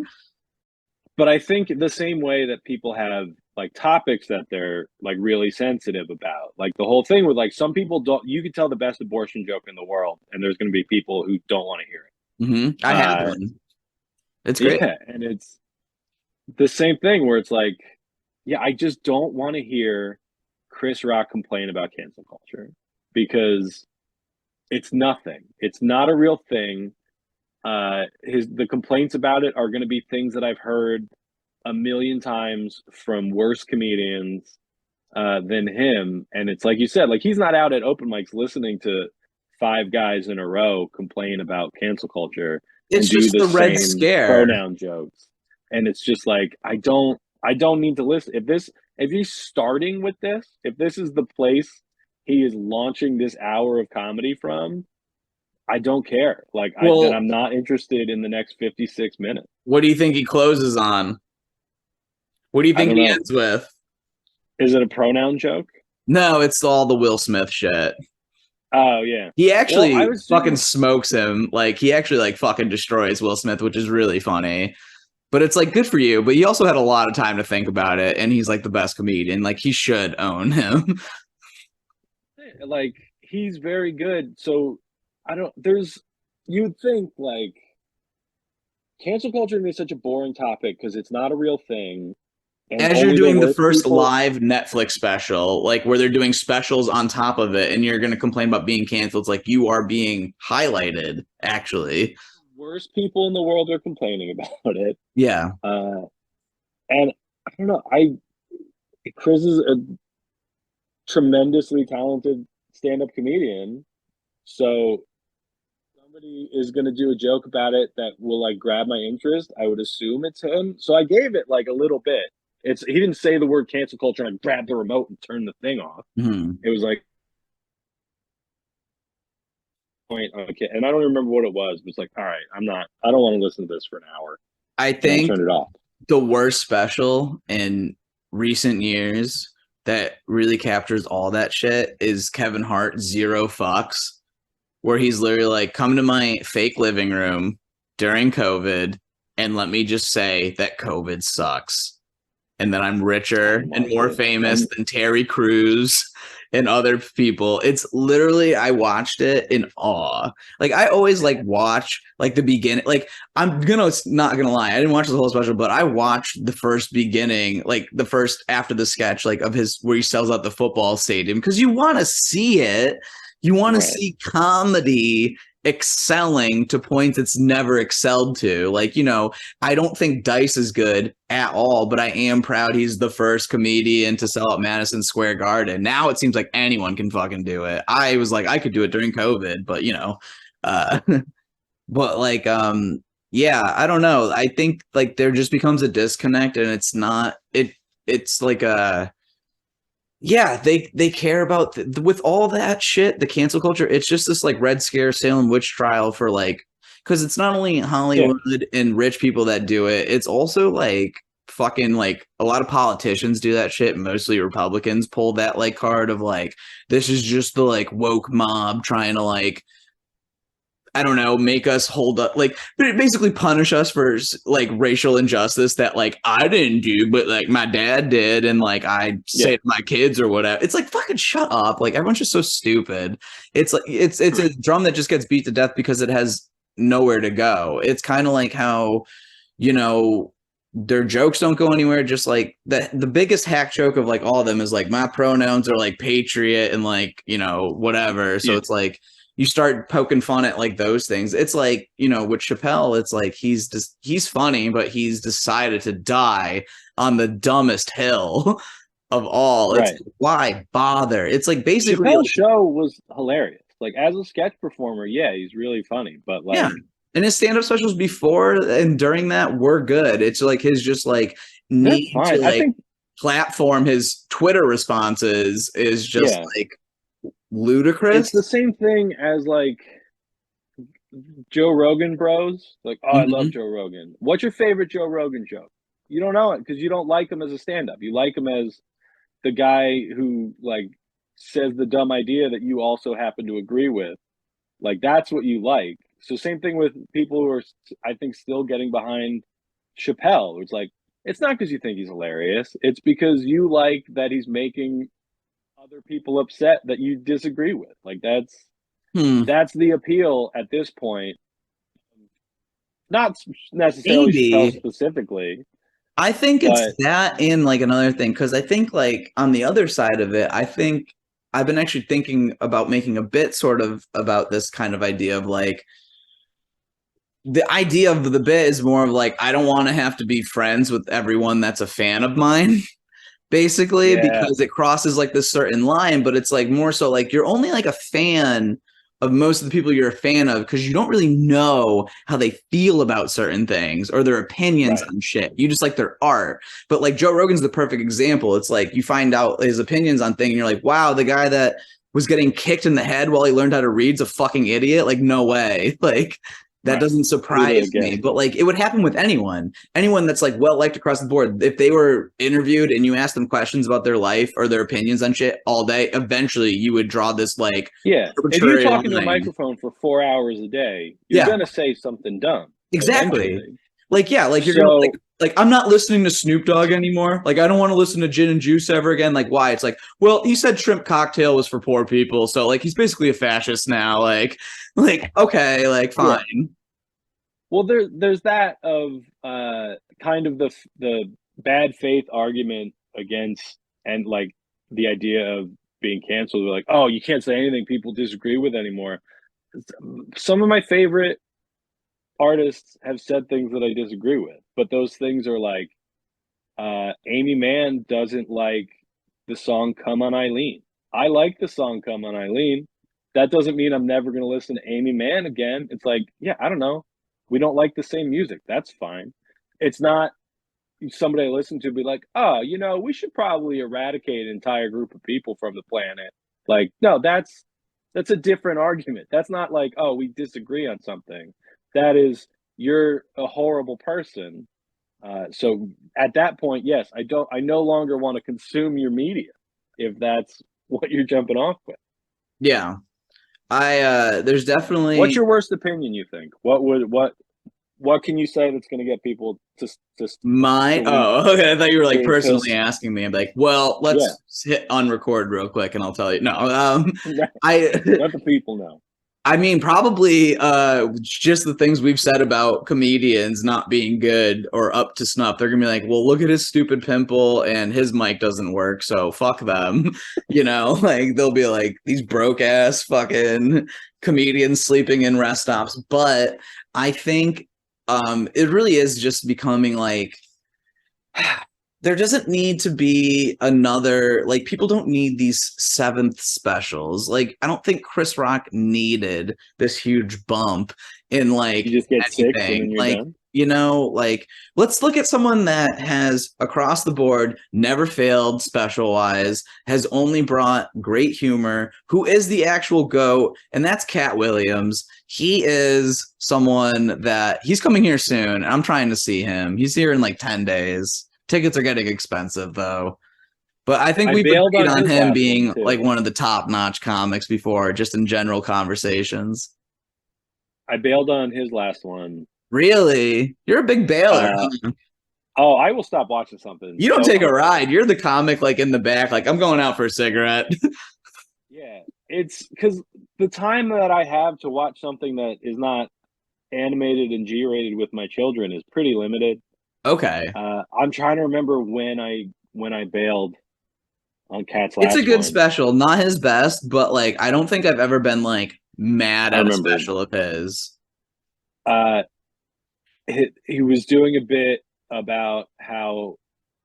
but I think the same way that people have like topics that they're like really sensitive about. Like the whole thing with like some people don't you could tell the best abortion joke in the world and there's gonna be people who don't want to hear it. I have one. It's great. Yeah, and it's the same thing where it's like, yeah, I just don't want to hear Chris Rock complain about cancel culture because it's nothing. It's not a real thing. The complaints about it are going to be things that I've heard a million times from worse comedians than him. And it's like you said, like he's not out at open mics listening to five guys in a row complain about cancel culture It's and do just the the Red same Scare. pronoun jokes. And it's just like I don't need to listen. if he's starting with this, if this is the place he is launching this hour of comedy from, I don't care. Like, then Well, I'm not interested in the next 56 minutes. what do you think he closes on? What do you I think don't he know. ends with? Is it a pronoun joke? No, it's all the Will Smith shit. Oh yeah. He Well, I actually fucking assume smokes him. Like he actually like fucking destroys Will Smith, which is really funny. But it's like good for you. But he also had a lot of time to think about it, and he's like the best comedian. Like he should own him. like he's very good. So I don't. There's you'd think like cancel culture is such a boring topic because it's not a real thing, and As you're only the doing the worst first people. live Netflix special, like where they're doing specials on top of it, and you're gonna complain about being canceled, it's like you are being highlighted, actually. Worst people in the world are complaining about it. Yeah. And I don't know. Chris is a tremendously talented stand-up comedian, so somebody is going to do a joke about it that will like grab my interest. I would assume it's him. So I gave it like a little bit. He didn't say the word cancel culture and I grabbed the remote and turned the thing off. Mhm. It was like point okay, and I don't remember what it was. It was like, all right, I don't want to listen to this for an hour, I and I think turned it off. the worst special in recent years that really captures all that shit is Kevin Hart Zero Fucks, where he's literally like, come to my fake living room during COVID and let me just say that COVID sucks. And that I'm richer and more famous than Terry Crews and other people. It's literally, I watched it in awe. Like I always like watch like the beginning. Like I'm not gonna lie, I didn't watch the whole special, but I watched the first beginning, like the first after the sketch, like of his where he sells out the football stadium because you want to see it. You want to see comedy excelling to points it's never excelled to. Like, you know, I don't think Dice is good at all, but I am proud he's the first comedian to sell out Madison Square Garden. Now it seems like anyone can fucking do it. I was like, I could do it during COVID, but you know, uh, but like, yeah, I don't know. I think like there just becomes a disconnect and it's like a, yeah, they care about with all that shit, the cancel culture. It's just this like Red Scare Salem witch trial for like, because it's not only Hollywood and rich people that do it, it's also like fucking like a lot of politicians do that shit. Mostly Republicans pull that like card of like, this is just the like woke mob trying to like, I don't know, make us hold up, like basically punish us for like racial injustice that like I didn't do, but like my dad did, and like I say to my kids or whatever. It's like fucking shut up. Like everyone's just so stupid. It's like it's a drum that just gets beat to death because it has nowhere to go. It's kind of like how, you know, their jokes don't go anywhere. Just like the biggest hack joke of like all of them is like my pronouns are like patriot and like, you know, whatever. So it's like you start poking fun at like those things. It's like, you know, with Chappelle, it's like he's funny, but he's decided to die on the dumbest hill of all. It's like, why bother? It's like basically Chappelle's show was hilarious. Like as a sketch performer, yeah, he's really funny. But like, yeah. And his stand-up specials before and during that were good. It's like his just like need to like platform his Twitter responses is just like ludicrous. It's the same thing as like Joe Rogan bros. Like, oh, I love Joe Rogan. What's your favorite Joe Rogan joke? You don't know it because you don't like him as a stand-up. You like him as the guy who like says the dumb idea that you also happen to agree with. Like that's what you like. So same thing with people who are, I think, still getting behind Chappelle. It's like it's not because you think he's hilarious. It's because you like that he's making other people upset that you disagree with. Like that's the appeal at this point. Not necessarily Chappelle specifically. I think it's that and like another thing, because I think like on the other side of it, I think I've been actually thinking about making a bit sort of about this kind of idea of like the idea of the bit is more of like I don't want to have to be friends with everyone that's a fan of mine. Basically, because it crosses like this certain line, but it's like more so like you're only like a fan of most of the people you're a fan of because you don't really know how they feel about certain things or their opinions Right. on shit. You just like their art. But like Joe Rogan's the perfect example. It's like you find out his opinions on things and you're like, wow, the guy that was getting kicked in the head while he learned how to read's a fucking idiot. Like, no way. Like, that Right. doesn't Who'd have surprise me. guessed But it? like, it would happen with anyone that's like well liked across the board. If they were interviewed and you asked them questions about their life or their opinions on shit all day, eventually you would draw this like Yeah. If you arbitrary talk into a line. microphone for 4 hours a day, you're Yeah, gonna say something dumb exactly. eventually. Like, yeah, like you're gonna So like I'm not listening to Snoop Dogg anymore. Like, I don't want to listen to Gin and Juice ever again. Like, why? It's like, well, he said shrimp cocktail was for poor people, so like he's basically a fascist now. Like okay, like yeah. fine. Well, there's that of kind of the bad faith argument against and like the idea of being canceled. They're like, oh, you can't say anything people disagree with anymore. Some of my favorite artists have said things that I disagree with, but those things are like Amy Mann doesn't like the song "Come on Eileen." I like the song "Come on Eileen." That doesn't mean I'm never going to listen to Amy Mann again. It's like, yeah, I don't know. We don't like the same music. That's fine. It's not somebody I listen to be like, oh, we should probably eradicate an entire group of people from the planet. Like, no, that's a different argument. That's not like, oh, we disagree on something. That is, you're a horrible person. So at that point, yes, I no longer want to consume your media if that's what you're jumping off with. Yeah, I there's What's definitely your worst opinion, you think? What can you say that's going to get people to my leave oh okay. I thought you were like being personally pissed? asking me. I'm like, well, Yeah, let's hit unrecord real quick and I'll tell you. No, I let the people know. I mean, probably just the things we've said about comedians not being good or up to snuff. They're gonna be like, well, look at his stupid pimple and his mic doesn't work, so fuck them. Like they'll be like these broke ass fucking comedians sleeping in rest stops. But I think it really is just becoming like there doesn't need to be another like people don't need these seventh specials. Like I don't think Chris Rock needed this huge bump in You like just get six and anything. then you're Like done. like let's look at someone that has across the board never failed special wise, has only brought great humor, who is the actual GOAT, and that's Cat Williams. He is someone that he's coming here soon. I'm trying to see him. He's here in like 10 days. Tickets are getting expensive though. But I think I we've bailed agreed on on his him last one being like too. one of the top-notch comics before, just in general conversations. I bailed on his last one. Really? You're a big bailer. Uh, Huh? oh, I will stop watching something You don't so take a quickly. ride. You're the comic like in the back, like I'm going out for a cigarette. Yeah, it's because the time that I have to watch something that is not animated and G-rated with my children is pretty limited. Okay. I'm trying to remember when I bailed on Cat's It's a last good one. special. Not his best, but like I don't think I've ever been like mad I at a remember special of his. uh, he was doing a bit about how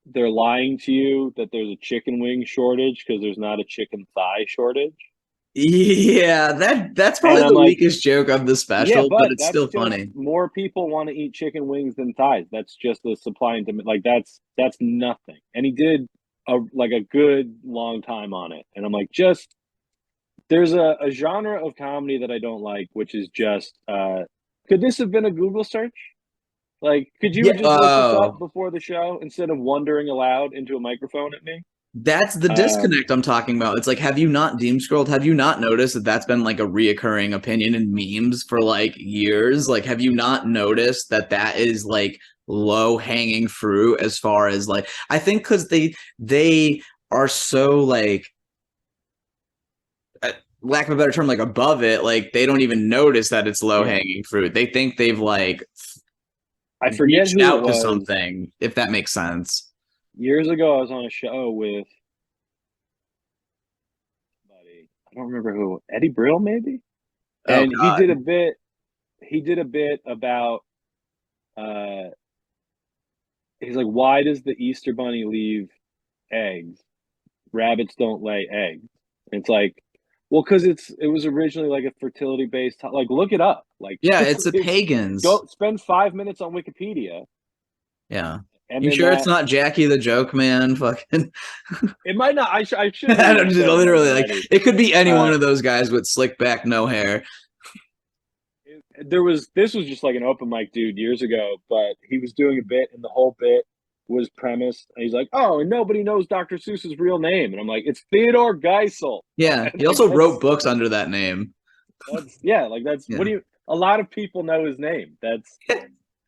they're lying to you that there's a chicken wing shortage because there's not a chicken thigh shortage. Yeah, that's And probably I'm the like, weakest joke of the yeah, special, but but it's that's still just funny. more people want to eat chicken wings than thighs. That's just the supply and demand. Like that's nothing. And he did a good long time on it. And I'm like, just there's a genre of comedy that I don't like, which is just could this have been a Google search? Like, could you Yeah. have just looked this up Oh, before the show instead of wondering aloud into a microphone at me? that's the Um, disconnect I'm talking about. It's like, have you not doom scrolled? Have you not noticed that that's been like a reoccurring opinion in memes for like years? Like, have you not noticed that that is like low hanging fruit as far as like, I think because they are so like, lack of a better term, like above it, like they don't even notice that it's low yeah, hanging fruit. They think they've like I forget reached who it out to was. something, if that makes sense. Years ago, I was on a show with somebody. I don't remember who. Eddie Brill, maybe. Oh And he God. did a bit. He did a bit about. Uh, he's like, why does the Easter Bunny leave eggs? Rabbits don't lay eggs. And it's like, Well, because it was originally like a fertility based. Like, look it up. Like, Yeah, it's the it's pagans. go spend 5 minutes on Wikipedia, Yeah. and You then sure it's that not Jackie the Joke Man? Fucking it might not. I should have I maybe don't just said it more literally than like ready. it could be any Uh, one of those guys with slick back, no hair. there was this was just like an open mic dude years ago, but he was doing a bit, and the whole bit was premised. And he's like, "Oh, and nobody knows Dr. Seuss's real name," and I'm like, "It's Theodore Geisel," Yeah. and He like also wrote books under that name. that's yeah, like that's what Yeah. do you? A lot of people know his name. That's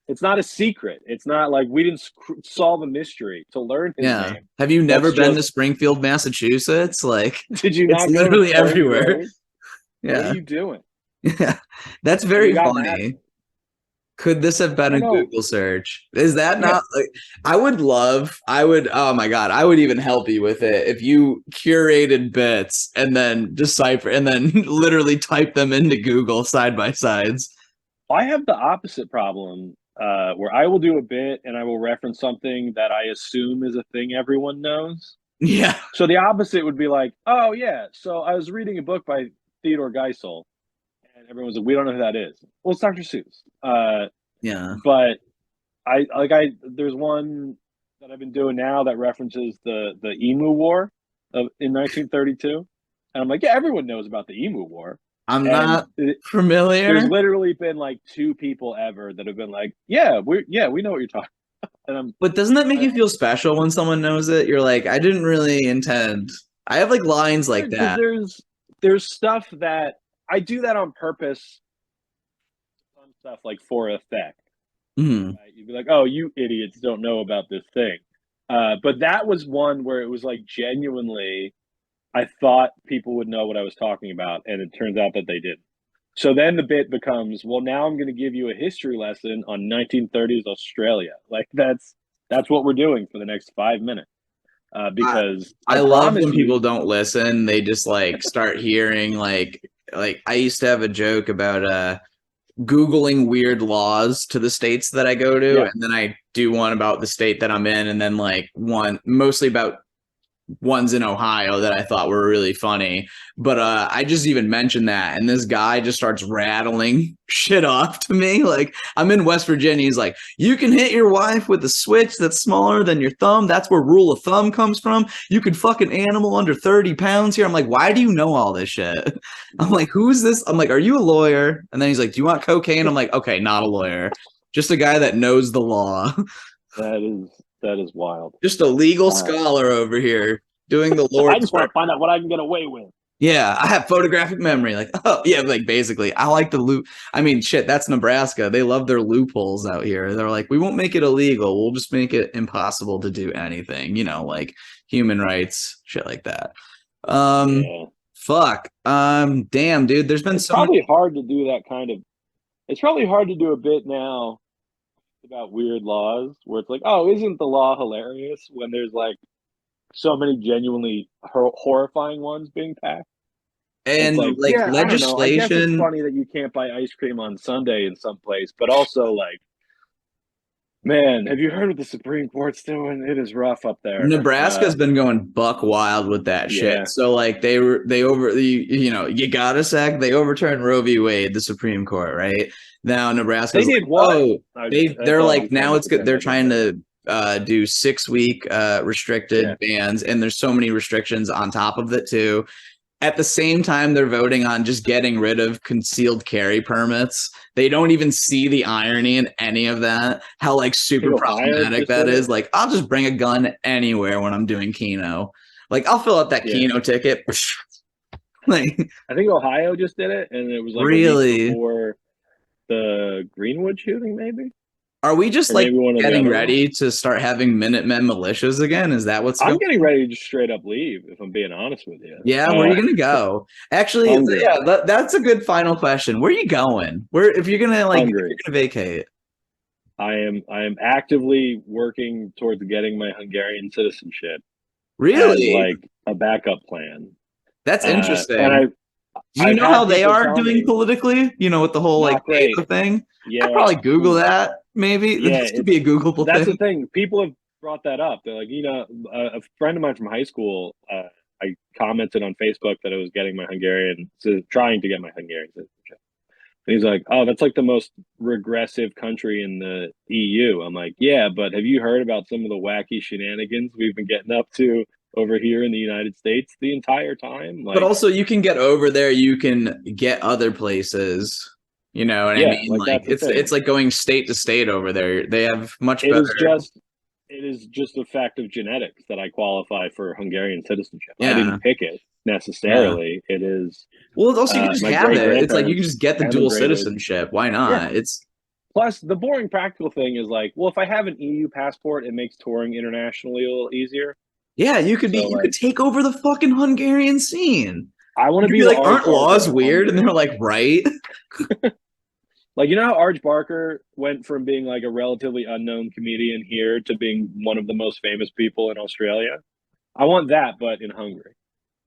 it's not a secret. It's not like we didn't solve a mystery to learn his Yeah. name. Have you never That's been to just Springfield, Massachusetts? Like did you it's not go to literally third everywhere. grade? What are Yeah. you doing? Yeah. That's And he very got mad at funny. me. Could this have I been don't a know. Google search? Is that Yeah, not like oh my God, I would even help you with it if you curated bits and then decipher and then literally type them into Google side by sides. I have the opposite problem where I will do a bit and I will reference something that I assume is a thing everyone knows. Yeah. So the opposite would be like, oh yeah, so I was reading a book by Theodore Geisel, and everyone's like, we don't know who that is. Well, it's Dr. Seuss. Yeah. But I there's one that I've been doing now that references the Emu War in 1932, and I'm like, yeah, everyone knows about the Emu War, I'm and not familiar. there's literally been like two people ever that have been like, yeah, we know what you're talking, and But doesn't that make I, you feel special when someone knows it? You're like, I didn't really intend. I have like lines like because that. there's stuff that I do that on purpose, some stuff like for effect. Mhm. Right? You'd be like, oh, you idiots don't know about this thing. But that was one where it was like genuinely, I thought people would know what I was talking about, and it turns out that they didn't. So then the bit becomes, well, now I'm going to give you a history lesson on 1930s Australia. Like that's what we're doing for the next 5 minutes. I, Because I I love promise when people you, don't listen. They just like start hearing like I used to have a joke about Googling weird laws to the states that I go to, yeah, and then I do one about the state that I'm in, and then like one mostly about ones in Ohio that I thought were really funny. But I just even mentioned that, and this guy just starts rattling shit off to me. Like I'm in West Virginia. He's like, you can hit your wife with a switch that's smaller than your thumb. That's where rule of thumb comes from. You can fuck an animal under 30 pounds here. I'm like, why do you know all this shit? I'm like, who's this? I'm like, are you a lawyer? And then he's like, do you want cocaine? I'm like, okay, not a lawyer. Just a guy that knows the law. that is wild. Just a legal Uh, scholar over here doing the I Lord's just want work. to find out what I can get away with. Yeah, I have photographic memory. Like, oh yeah, like basically, I like the loop. I mean, shit, that's Nebraska. They love their loopholes out here. They're like, we won't make it illegal. We'll just make it impossible to do anything. Like human rights, shit like that. Yeah. Fuck. Damn, dude. There's been It's so much. probably hard to do that kind of. It's probably hard to do a bit now about weird laws where it's like, oh, isn't the law hilarious when there's like so many genuinely horrifying ones being passed? It's And like, like yeah, I don't know. I guess it's legislation. funny that you can't buy ice cream on Sunday in some place, but also like, man, have you heard what the Supreme Court's doing? It is rough up there. Nebraska's been going buck wild with that shit. Yeah, So like you got a sec. They overturned Roe v. Wade, the Supreme Court, right? Now they Nebraska's like, did what? oh, I they're thought I like was trying now to it's good. pretend They're I didn't trying know. to do 6 week restricted Yeah, bans, and there's so many restrictions on top of it too. At the same time, they're voting on just getting rid of concealed carry permits. They don't even see the irony in any of that. How like I super think Ohio problematic just that did it. is. Like, I'll just bring a gun anywhere when I'm doing Keno. Like, I'll fill out that Yeah, Keno ticket. Like, I think Ohio just did it, and it was like a week really? before the Greenwood shooting, maybe, Are we just or like maybe one of the getting other ones. ready to start having Minutemen militias again? Is that what's I'm going getting on? ready to just straight up leave, if I'm being honest with you. Yeah, where are you gonna go? Actually, Hungry, yeah, that's a good final question. Where are you going? Where if you're gonna if hungry. you're gonna vacate? I am actively working towards getting my Hungarian citizenship as Really? like a backup plan. That's And interesting. Do you I've know how had they people are tell doing me politically? With the whole like not great. NATO thing? I'd Yeah, probably Google that. Maybe yeah. this could be a Googleable That's the thing. thing. People have brought that up. They're like, a friend of mine from high school. I I commented on Facebook that I was getting my Hungarian, trying to get my Hungarian citizenship. And he's like, "Oh, that's like the most regressive country in the EU." I'm like, "Yeah, but have you heard about some of the wacky shenanigans we've been getting up to over here in the United States the entire time?" But Like, also, you can get over there. You can get other places. You know what I yeah, mean? like Like that's the it's thing. like going state to state over there. They have much It better. is just it is just a fact of genetics that I qualify for Hungarian citizenship. I Yeah, didn't pick it yeah. necessarily. It is Well, also you can just my have great it. It's like you can grandparents just get the dual emigrated. citizenship. Why Yeah. not? It's Plus, the boring practical thing is like, well, if I have an EU passport, it makes touring internationally a little easier. yeah. So, You could like, take over the fucking Hungarian scene. I want You to could be be the like, Arj aren't laws Barker of weird? And they're Hungary. like, right. Like, you know how Arj Barker went from being like a relatively unknown comedian here to being one of the most famous people in Australia? I want that, but in Hungary.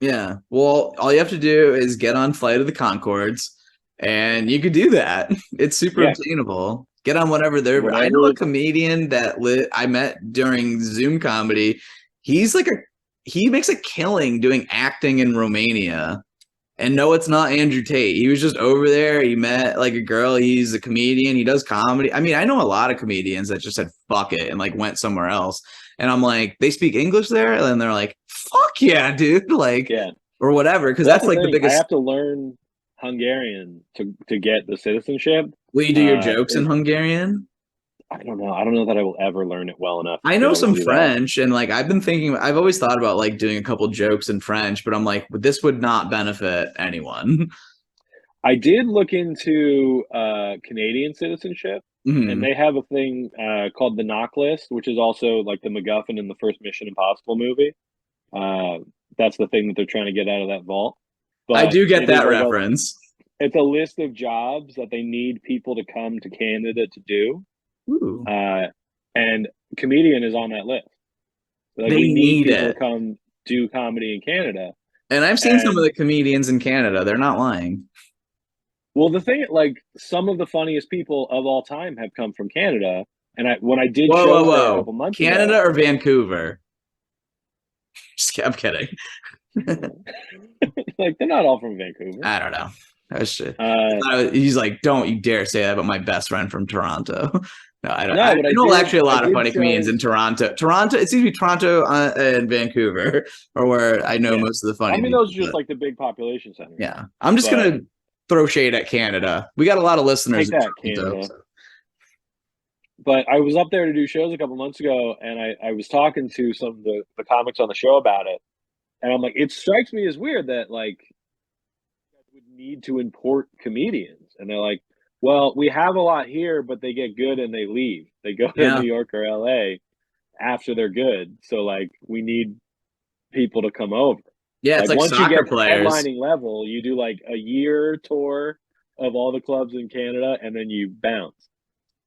Yeah. Well, all you have to do is get on Flight of the Concords, and you could do that. It's super Yeah, obtainable. Get on whatever they're. I know a whatever. comedian that I met during Zoom comedy. He's like he makes a killing doing acting in Romania. And no, it's not Andrew Tate. He was just over there. He met like a girl. He's a comedian. He does comedy. I mean, I know a lot of comedians that just said fuck it and like went somewhere else. And I'm like, they speak English there? And they're like, fuck yeah, dude. Like, Yeah. or whatever. Cause Well, that's that's the like the thing. I biggest. have to learn Hungarian to get the citizenship. Will you do your jokes in It, Hungarian? I don't know. I don't know that I will ever learn it well enough I to be know able to some do that. French and like I've been thinking, I've always thought about like doing a couple jokes in French, but I'm like, this would not benefit anyone. I did look into Canadian citizenship, and Mhm. they have a thing called the knock list, which is also like the MacGuffin in the first Mission Impossible movie. Uh, that's the thing that they're trying to get out of that vault. I But do get it is that like a reference. it's a list of jobs that they need people to come to Canada to do, Ooh. and comedian is on that list. Like, They we need need people it. to come do comedy in Canada. And I've seen some of And the comedians in Canada. They're not lying. well, the thing, like, some of the funniest people of all time have come from Canada. And when I did Whoa, whoa, shows there a whoa. couple months Canada ago, or Vancouver? I'm kidding. like, they're not all from Vancouver. I don't know. That's shit. Uh, He's like, don't you dare say that about my best friend from Toronto. No, I don't. no, I but know actually a I lot of did funny comedians in shows. Toronto. Toronto, it seems to be Toronto and Vancouver, or where I know Yeah, most of the I funny mean, people. those are just But like the big population centers. yeah, I'm just But gonna throw shade at Canada. We got a lot of listeners take in that, Toronto. Canada. So. But I was up there to do shows a couple months ago, and I was talking to some of the comics on the show about it, and I'm like, it strikes me as weird that like would need to import comedians, and they're like, well, we have a lot here, but they get good and they leave. They go to New Yeah, York or LA after they're good. So like, we need people to come over. yeah, it's Like, like once you soccer get to players. headlining level, you do like a year tour of all the clubs in Canada, and then you bounce.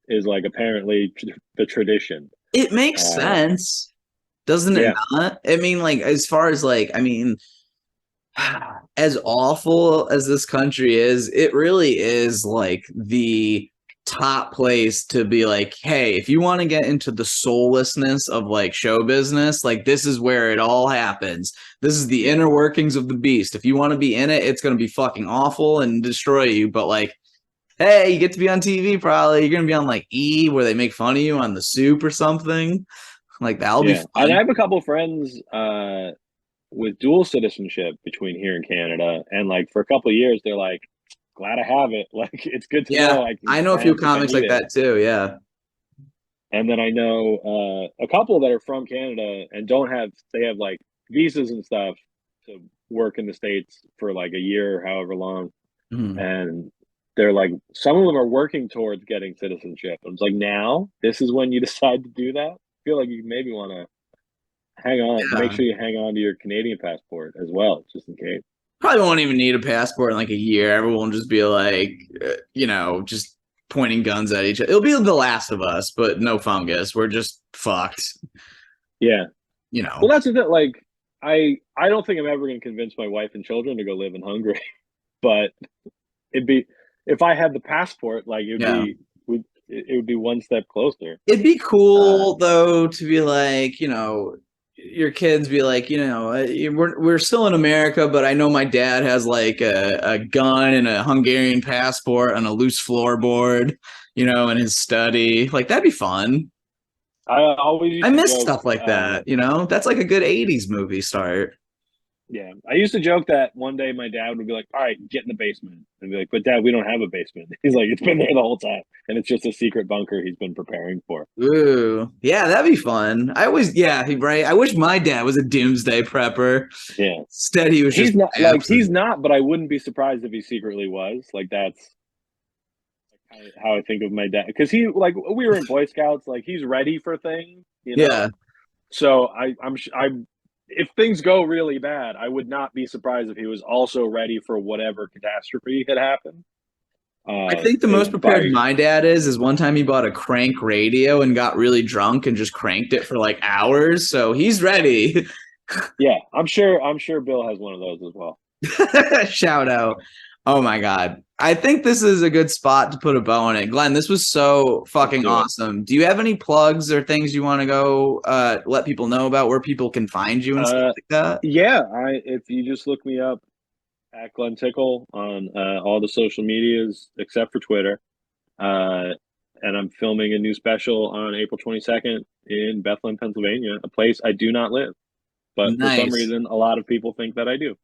Is like apparently the tradition. It makes Uh, sense, doesn't it yeah, not? I mean, like as far as like, I mean, as awful as this country is, it really is like the top place to be like, hey, if you want to get into the soullessness of like show business, like this is where it all happens. This is the inner workings of the beast. If you want to be in it, it's going to be fucking awful and destroy you. But like, hey, you get to be on TV probably. You're going to be on like E where they make fun of you on the soup or something. Like that'll be yeah. And I fun. have a couple of friends with dual citizenship between here and Canada, and like for a couple of years, they're like, "Glad I have it. Like, it's good to Yeah. know I can I know a few bounce if I comics need like it." that too. Yeah. And then I know a couple that are from Canada and don't have they have like visas and stuff to work in the States for like a year or however long, Mhm. and they're like, some of them are working towards getting citizenship. And it's like, now this is when you decide to do that. I feel like you maybe want to make Yeah. sure you hang on to your Canadian passport as well, just in case. Probably won't even need a passport in like a year. Everyone will just be like, just pointing guns at each other. It'll be The Last of Us, but no fungus. We're just fucked. Yeah. You Well, know. that's the thing. Like, I don't think I'm ever going to convince my wife and children to go live in Hungary, but it'd be if I had the passport, like Yeah. it would be one step closer. It'd be Uh, cool though to be like, your kids be like, we're still in America, but I know my dad has like a gun and a Hungarian passport and a loose floorboard, in his study. Like that'd be fun. I always I used to miss joke. stuff like that, That's like a good 80s movie start. Yeah, I used to joke that one day my dad would be like, "All right, get in the basement," and be like, "But Dad, we don't have a basement." He's like, "It's been there the whole time, and it's just a secret bunker he's been preparing for." Ooh, yeah, that'd be fun. Right. I wish my dad was a doomsday prepper. Yeah, Instead, he was just he's absent. not, but I wouldn't be surprised if he secretly was. Like that's how I think of my dad because he like we were in Boy Scouts. Like he's ready for things, you know. Yeah. So I'm if things go really bad, I would not be surprised if he was also ready for whatever catastrophe had happened. I think the most prepared my dad is one time he bought a crank radio and got really drunk and just cranked it for like hours. So he's ready. Yeah, I'm sure Bill has one of those as well. Shout out. Oh my God. I think this is a good spot to put a bow on it. Glenn, this was so fucking awesome. Do you have any plugs or things you want to go let people know about where people can find you and stuff like that? Yeah, if you just look me up at Glen Tickle on all the social medias except for Twitter. And I'm filming a new special on April 22nd in Bethlehem, Pennsylvania, a place I do not live. But for some reason, a lot of people think that I do.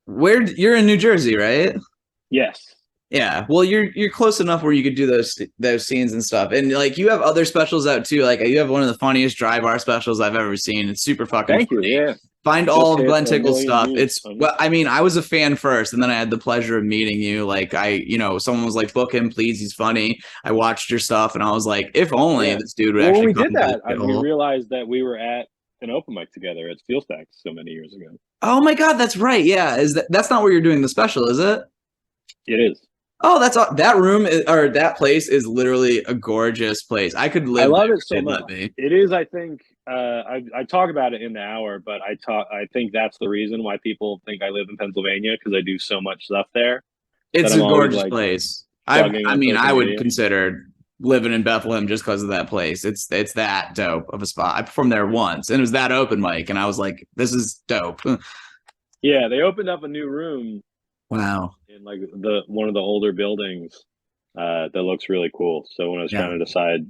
You're in New Jersey, right? Yes. Yeah. Well, you're close enough where you could do those scenes and stuff. And like you have other specials out too. Like you have one of the funniest dry bar specials I've ever seen. It's super fucking Thank funny. you. Yeah. Find all of Glen Tickle's stuff. I mean, I was a fan first, and then I had the pleasure of meeting you. Like someone was like, "Book him, please. He's funny." I watched your stuff, and I was like, "If only this dude would actually." When we did that, we realized that we were at an open mic together at Steel Stacks so many years ago. Oh my God, that's right. Yeah, that's not where you're doing the special, is it? It is. Oh, that room or that place is literally a gorgeous place. I could live. I love it so much. It is, I think. I talk about it in the hour, but I think that's the reason why people think I live in Pennsylvania because I do so much stuff there. It's a gorgeous place. I would consider living in Bethlehem just because of that place. It's that dope of a spot. I performed there once, and it was that open mic, and I was like, "This is dope." Yeah, they opened up a new room. Wow. In like one of the older buildings, that looks really cool. So when I was trying to decide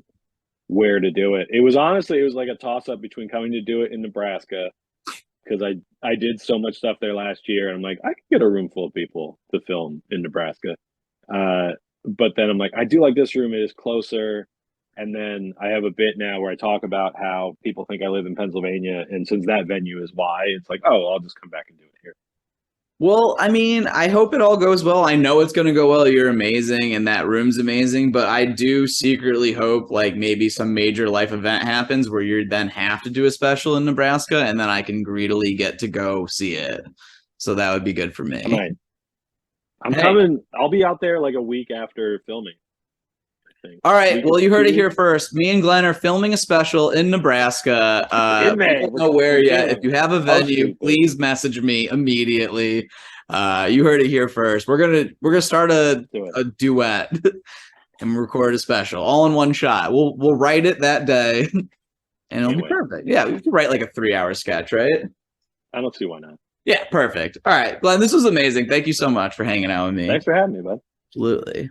where to do it, it was like a toss up between coming to do it in Nebraska because I did so much stuff there last year, and I'm like I could get a room full of people to film in Nebraska. But then I'm like I do like this room, it is closer. And then I have a bit now where I talk about how people think I live in Pennsylvania, and since that venue is why, it's like, oh, I'll just come back and do it here. Well, I mean, I hope it all goes well. I know it's going to go well. You're amazing, and that room's amazing. But I do secretly hope, like, maybe some major life event happens where you then have to do a special in Nebraska, and then I can greedily get to go see it. So that would be good for me. I'm coming. I'll be out there like a week after filming. All right. Well, you heard it here first. Me and Glenn are filming a special in Nebraska. In May. I don't know where yet. If you have a venue, please message me immediately. You heard it here first. We're gonna start a duet and record a special all in one shot. We'll write it that day, and it'll be perfect. Yeah, we can write like a 3-hour sketch, right? I don't see why not. Yeah, perfect. All right, Glenn, this was amazing. Thank you so much for hanging out with me. Thanks for having me, bud. Absolutely.